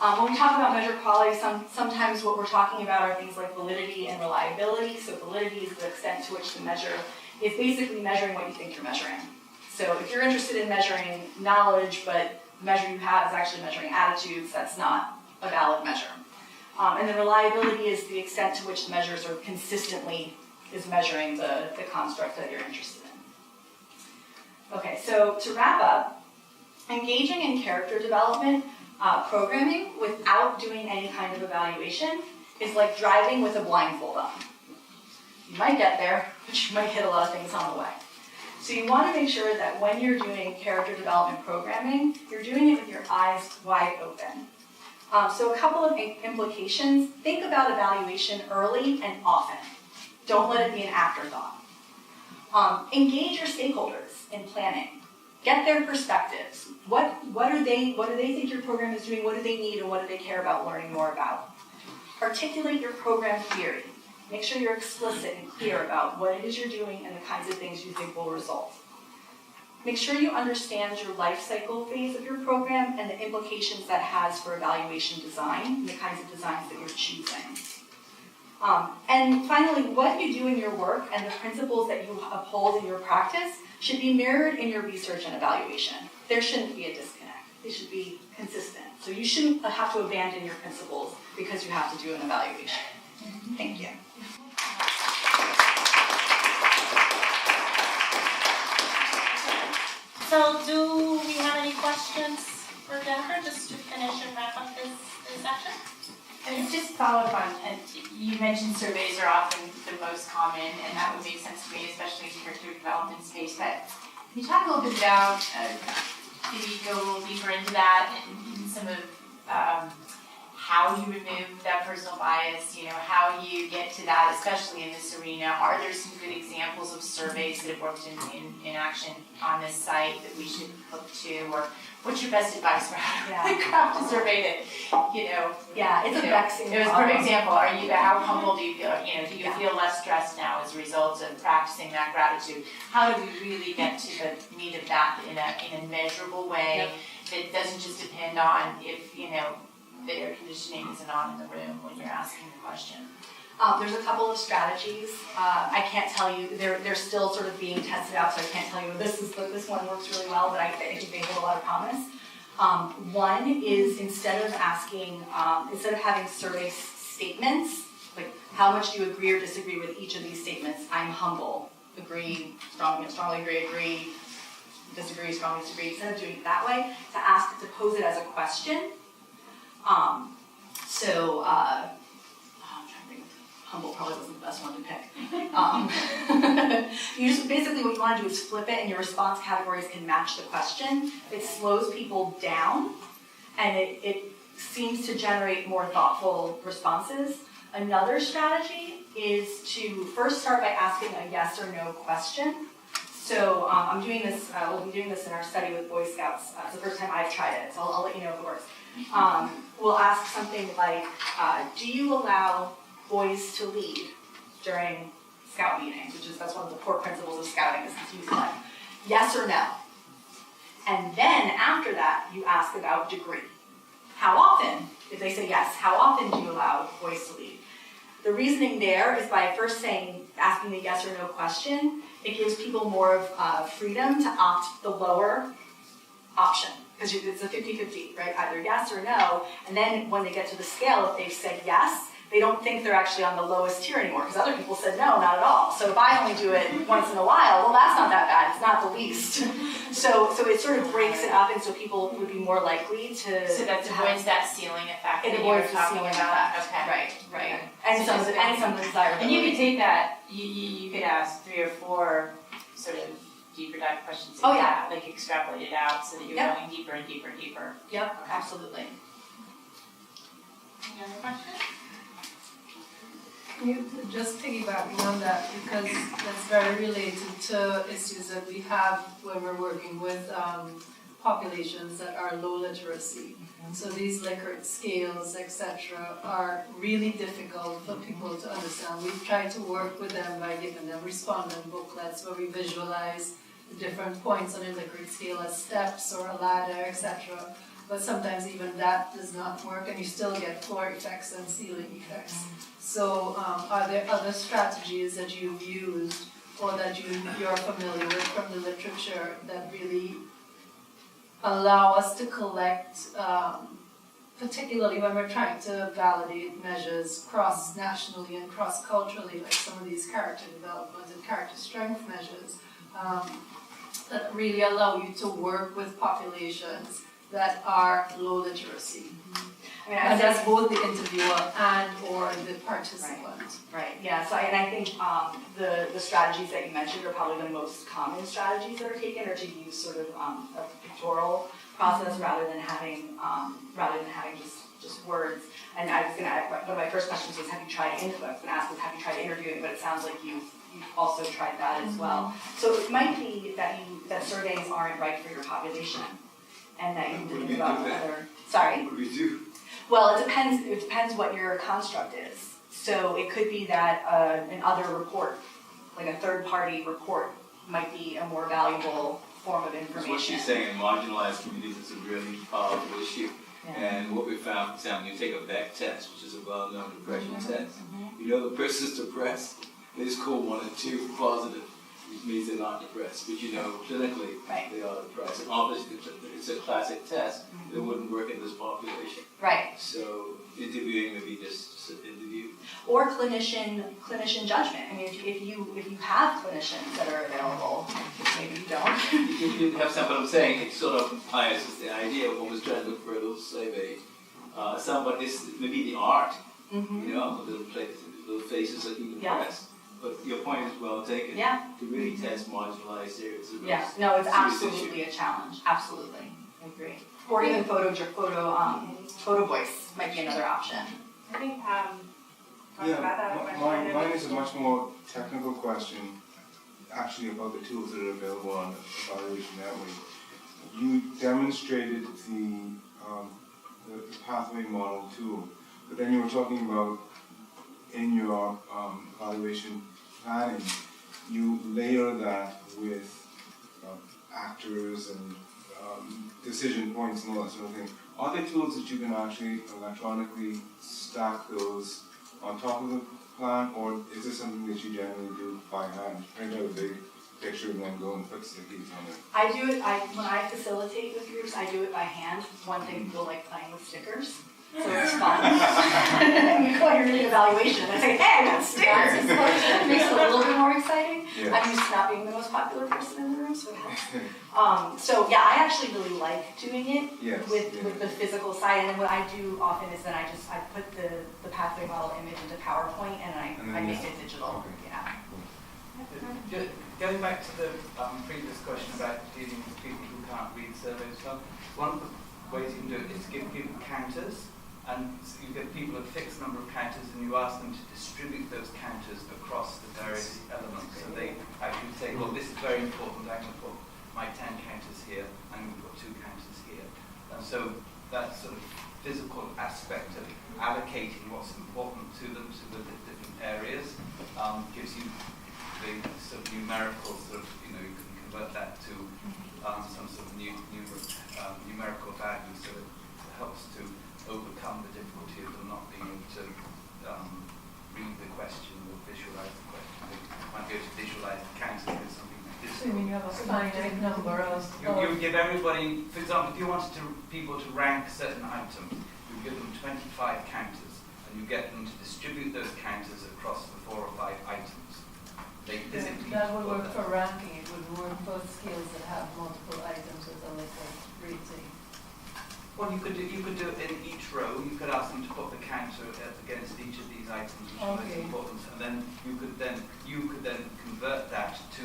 When we talk about measure quality, sometimes what we're talking about are things like validity and reliability. So validity is the extent to which the measure is basically measuring what you think you're measuring. So if you're interested in measuring knowledge, but the measure you have is actually measuring attitudes, that's not a valid measure. And then reliability is the extent to which the measures are consistently is measuring the construct that you're interested in. Okay, so to wrap up, engaging in character development programming without doing any kind of evaluation is like driving with a blindfold on. You might get there, but you might hit a lot of things on the way. So you want to make sure that when you're doing character development programming, you're doing it with your eyes wide open. So a couple of implications. Think about evaluation early and often. Don't let it be an afterthought. Engage your stakeholders in planning. Get their perspectives. What do they think your program is doing? What do they need, and what do they care about learning more about? Articulate your program theory. Make sure you're explicit and clear about what it is you're doing and the kinds of things you think will result. Make sure you understand your life cycle phase of your program and the implications that has for evaluation design and the kinds of designs that you're choosing. And finally, what you do in your work and the principles that you uphold in your practice should be mirrored in your research and evaluation. There shouldn't be a disconnect. They should be consistent. So you shouldn't have to abandon your principles because you have to do an evaluation. Thank you. So do we have any questions for Jennifer, just to finish and wrap up this session? And just follow up on, and you mentioned surveys are often the most common, and that would make sense to me, especially in the character development space. But can you talk a little bit about, maybe go a little deeper into that and some of how you remove that personal bias, how you get to that, especially in this arena? Are there some good examples of surveys that have worked in action on this site that we should look to, or what's your best advice for how to craft a survey that, Yeah, it's a vexing It was a problem. perfect example. How humble do you feel? Do you feel less stressed now as a result of practicing that gratitude? How do we really get to the meat of that in a measurable way that doesn't just depend on if, the air conditioning isn't on in the room when you're asking the question? There's a couple of strategies. I can't tell you, they're still sort of being tested out, so I can't tell you this one works really well, but I think they hold a lot of promise. One is instead of having survey statements, like how much do you agree or disagree with each of these statements? I'm humble, agree, strongly agree, disagree, strongly disagree. Instead of doing it that way, to pose it as a question. I'm trying to think, humble probably wasn't the best one to pick. Basically what you want to do is flip it, and your response categories can match the question. It slows people down, and it seems to generate more thoughtful responses. Another strategy is to first start by asking a yes or no question. So I'm doing this, we'll be doing this in our study with Boy Scouts. It's the first time I've tried it, so I'll let you know if it works. We'll ask something like, do you allow boys to lead during scout meetings, that's one of the core principles of scouting, is to use that. Yes or no? And then after that, you ask about degree. How often, if they say yes, how often do you allow boys to lead? The reasoning there is by first asking the yes or no question, it gives people more of freedom to opt the lower option. Because it's a 50-50, right? Either yes or no. And then when they get to the scale, if they've said yes, they don't think they're actually on the lowest tier anymore, because other people said no, not at all. So if I only do it once in a while, well, that's not that bad, it's not the least. So it sort of breaks it up, and so people would be more likely to. So that to have- avoids that ceiling effect It that you were avoids the talking ceiling about. effect. Okay. Right. And So some of the, and some of the desirability. And you could take that, you could ask 3 or 4 sort of deeper dive questions. Oh, yeah. Like extrapolate it out so that you're Yep. going deeper and deeper and deeper. Yep, absolutely. Any other questions? You just piggybacking on that, because that's very related to issues that we have when we're working with populations that are low literacy. So these Likert scales, etc., are really difficult for people to understand. We've tried to work with them by giving them respondent booklets where we visualize the different points on a Likert scale as steps or a ladder, etc. But sometimes even that does not work, and you still get floor effects and ceiling effects. So are there other strategies that you've used or that you're familiar with from the literature that really allow us to collect, particularly when we're trying to validate measures cross-nationally and cross-culturally, like some of these character development and character strength measures, that really allow you to work with populations that are low literacy? I mean, And that's both the interviewer and or the participant. Right, yeah, so and I think the strategies that you mentioned are probably the most common strategies that are taken, are to use sort of a pictorial process rather than having just words. And I was gonna add, one of my first questions was, have you tried interviewing, but it sounds like you've also tried that as well. So it might be that surveys aren't right for your population, and that you need to think about other. Sorry? What do we do? Well, it depends what your construct is. So it could be that an other report, like a third-party report, might be a more valuable form of information. What she's saying in marginalized communities is a really powerful issue. Yeah. And what we found, for example, you take a VEC test, which is a well-known depression Mm-hmm. test. You know the person's depressed, they score 1 and 2 positive, which means they're not depressed. But you know, clinically, Right. they are depressed. And obviously, it's a classic test. It wouldn't work in this population. Right. So interviewing would be just an interview. Or clinician judgment. I mean, if you have clinicians that are available, maybe you don't. You have some, but I'm saying it sort of biases the idea of what was trying to look for a little survey. Somebody, maybe the art, Mm-hmm. you know, little faces that you can Yeah. press. But your point is well taken. Yeah. To really test marginalized areas. Yeah. No, it's Serious absolutely a challenge. Absolutely, I agree. Or even photo voice might be another option. I think talked Yeah, about that. mine is a much more technical question, actually about the tools that are available on Evaluation Network. You demonstrated the pathway model tool, but then you were talking about in your evaluation planning, you layer that with actors and decision points and all that sort of thing. Are there tools that you can actually electronically stack those on top of the plan, or is this something that you generally do by hand? Print out a big picture and then go and put stickies on it? I do it, when I facilitate with groups, I do it by hand. One thing, people like playing with stickers, so it's fun. You go on your reading evaluation and I say, hey, I got stickers! It makes it a little bit more exciting. Yeah. I'm used to not being the most popular person in the room, so it helps. So yeah, I actually really like doing it Yes, with yeah. the physical side, and then what I do often is then I put the pathway model image into PowerPoint and And I then make you- it digital, okay. yeah. Going back to the previous question about dealing with people who can't read surveys, one of the ways you can do it is to give people counters, and so you get people a fixed number of counters and you ask them to distribute those counters across the various elements. So they actually say, well, this is very important, I'm going to put my 10 counters here, I'm going to put 2 counters here. And so that sort of physical aspect of allocating what's important to them to the different areas gives you the sort of numerical sort of, you know, you can convert that to some sort of numerical value, so it helps to overcome the difficulty of them not being able to read the question or visualize the question. They might be able to visualize the counts and do something like this. So you mean you have a finite number of... You give everybody, for example, if you wanted people to rank certain items, you give them 25 counters, and and you get them to distribute those counters across the 4 or 5 items. They physically That would put work for ranking, it would work for scales that have multiple items with a liquor rating. Well, you could do it in each row. You could ask them to put the counter against each of these items, which are most Okay. important, and then you could then convert that to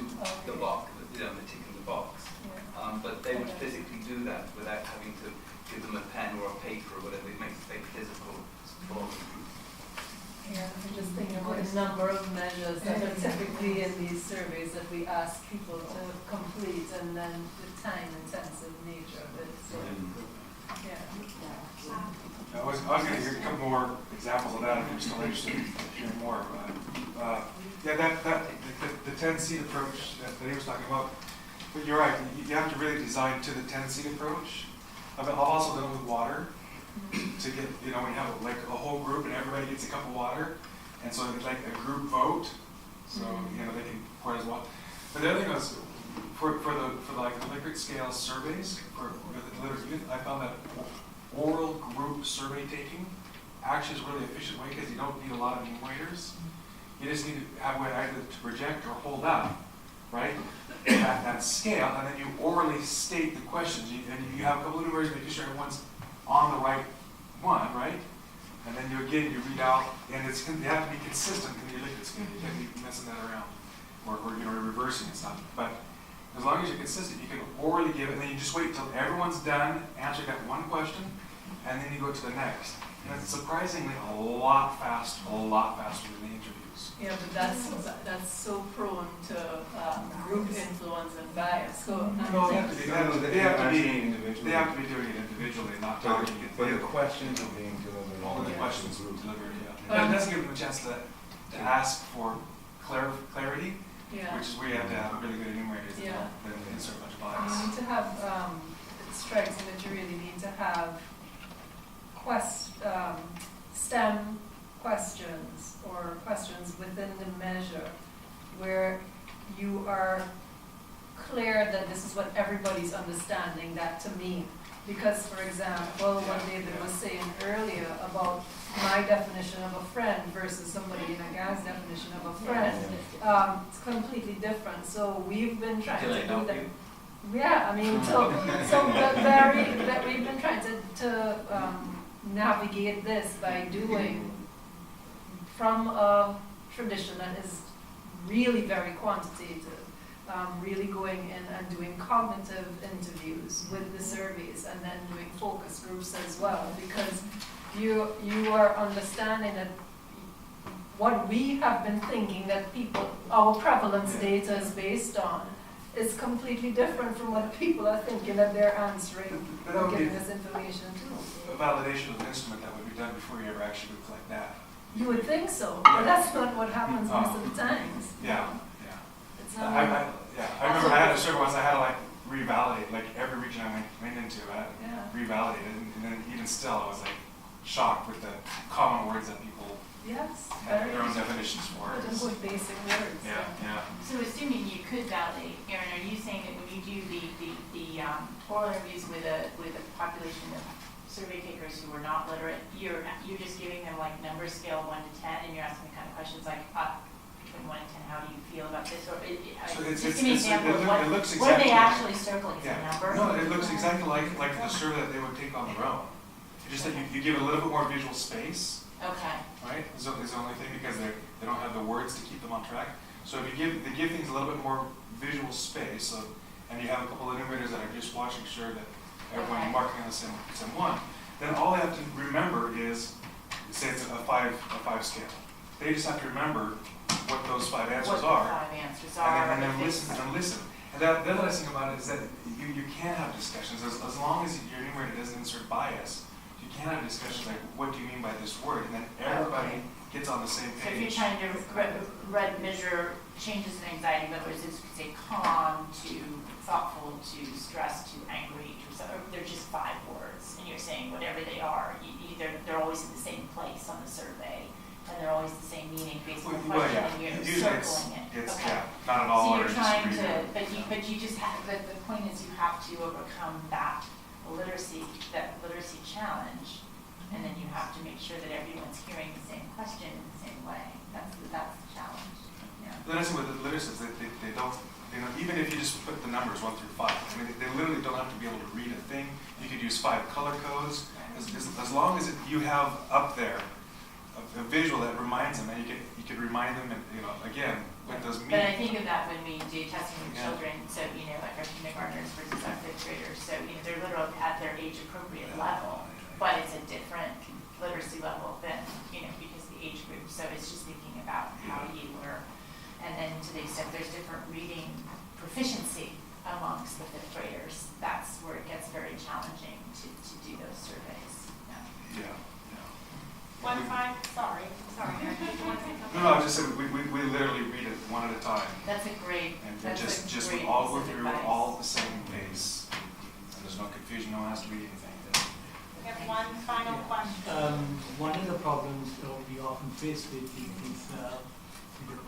the Okay. box, the tick in the box. Yeah. But they would Okay. physically do that without having to give them a pen or a paper or whatever. It makes it very physical for them. Yeah, I'm just thinking about the number of measures that are typically in these surveys that we ask people to complete, and then the time-intensive nature of it, so, yeah. I was gonna hear a couple more examples of that if you're still interested in hearing more, but, yeah, the 10-seat approach that he was talking about, but you're right, you have to really design to the 10-seat approach. I've also done it with water, to get, when you have like a whole group and everybody gets a cup of water, and so it's like a group vote, so, they can pour it as well. But the other thing was, for like the Likert scale surveys, for the literacy youth, I found that oral group survey taking actually is a really efficient way, because you don't need a lot of enumerators. You just need to have a way either to project or hold up, right, that scale, and then you orally state the questions, and you have a couple of enumerators, making sure everyone's on the right one, right? And then you read out, and they have to be consistent in your Likert scale. You can't be messing that around, or reversing and stuff. But as long as you're consistent, you can orally give it, and then you just wait until everyone's done answering that one question, and then you go to the next. And it's surprisingly a lot faster than the interviews. Yeah, but that's so prone to group influence and bias, so. No, they have to be individually. They have to be doing it individually, not targeting it. But the questions are being delivered. All of the in questions group. delivered, yeah. And it doesn't give them a chance to ask for clarity, Yeah. which is where you have to have a really good enumerator that Yeah. don't then insert a bunch of You bias. need to have, it strikes me that you really need to have STEM questions, or questions within the measure where you are clear that this is what everybody's understanding that to mean. Because, for example, what David was saying earlier about my definition of a friend versus somebody in a guy's definition of a friend, it's completely different. So we've been trying to do that. Yeah, I mean, that we've been trying to navigate this by doing from a tradition that is really very quantitative. Really going in and doing cognitive interviews with the surveys, and then doing focus groups as well, because you are understanding that what we have been thinking that our prevalence data is based on is completely different from what people are thinking that they're answering or giving us information to. A validation of an instrument that would be done before you ever actually would collect data. You would think so, but that's not what happens most of the times. Yeah. It's not. I remember I had a survey once I had to like revalidate, like every region I went into, I had to revalidate it, and then even still I was like shocked with the common words that people Yes, have their own definitions for. Quote unquote basic words. Yeah. So assuming you could validate, Erin, are you saying that when you do the oral interviews with a population of survey takers who are not literate, you're just giving them like number scale 1 to 10, and you're asking the kind of questions like, between 1 and 10, how do you feel about this? Or just give me an example of what are they actually circling as a number? No, it looks exactly like the survey that they would take on their own. Just that you give it a little bit more visual space. Okay. Right? Is the only thing, because they don't have the words to keep them on track. So if they give things a little bit more visual space, and you have a couple of enumerators that are just watching sure that everyone's marking on the same one, then all they have to remember is, say it's a five scale. They just have to remember what those 5 answers are. What the 5 answers are. And then listen. And the other nice thing about it is that you can have discussions as long as your enumerator doesn't insert bias. You can have discussions like, what do you mean by this word? And then everybody gets on the same So if you're page. trying to measure changes in anxiety, in other words, it's say calm to thoughtful to stressed to angry to something, they're just 5 words, and you're saying whatever they are, they're always in the same place on the survey, and they're always the same meaning based on the question, and you're circling it. It's Okay. not at all. So you're or trying just to, but you just have, the point is you have to overcome that literacy challenge and then you have to make sure that everyone's hearing the same question in the same way. That's the challenge. Yeah. The nice thing with the literacy is that they don't, even if you just put the numbers 1 through 5, I mean, they literally don't have to be able to read a thing. You could use 5 color codes, as long as you have up there a visual that reminds them, and you can remind them, and again, with those But I think of that when we do testing with children, so like our kindergartners versus our 5th graders, so they're literally at their age appropriate level, but it's a different literacy level than because the age group. So it's just thinking about how you were, and then to the extent there's different reading proficiency amongst the 5th graders, that's where it gets very challenging to do those surveys. Yeah. Sorry, Mary, did you want to say something? No, I just said we literally read it one at a time. That's a great, And that's just a we great all go piece of through advice. all at the same pace. And there's no confusion, no one has to read anything. We have one final question. One of the problems that we often face with these the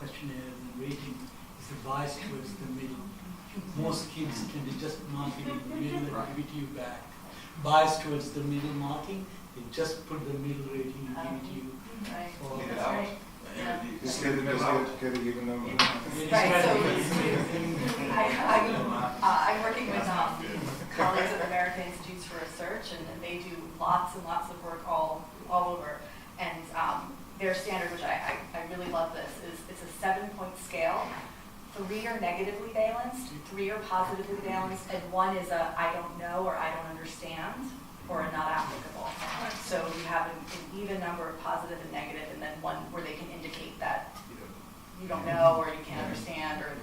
questionnaires and rating is the bias towards the middle. Most kids tend to just mark it in the middle and give it to you back. Bias towards the middle marking, they just put the middle rating and give it to you. Right. Or Leave it That's out. right. Yeah. Just get a given number. Right, so I'm working with colleagues at American Institutes for Research, and they do lots and lots of work all over. And their standard, which I really love this, is it's a 7-point scale. 3 are negatively balanced, 3 are positively balanced, and 1 is a I don't know or I don't understand or a not applicable. So you have an even number of positive and negative, and then 1 where they can indicate that you don't know or you can't understand or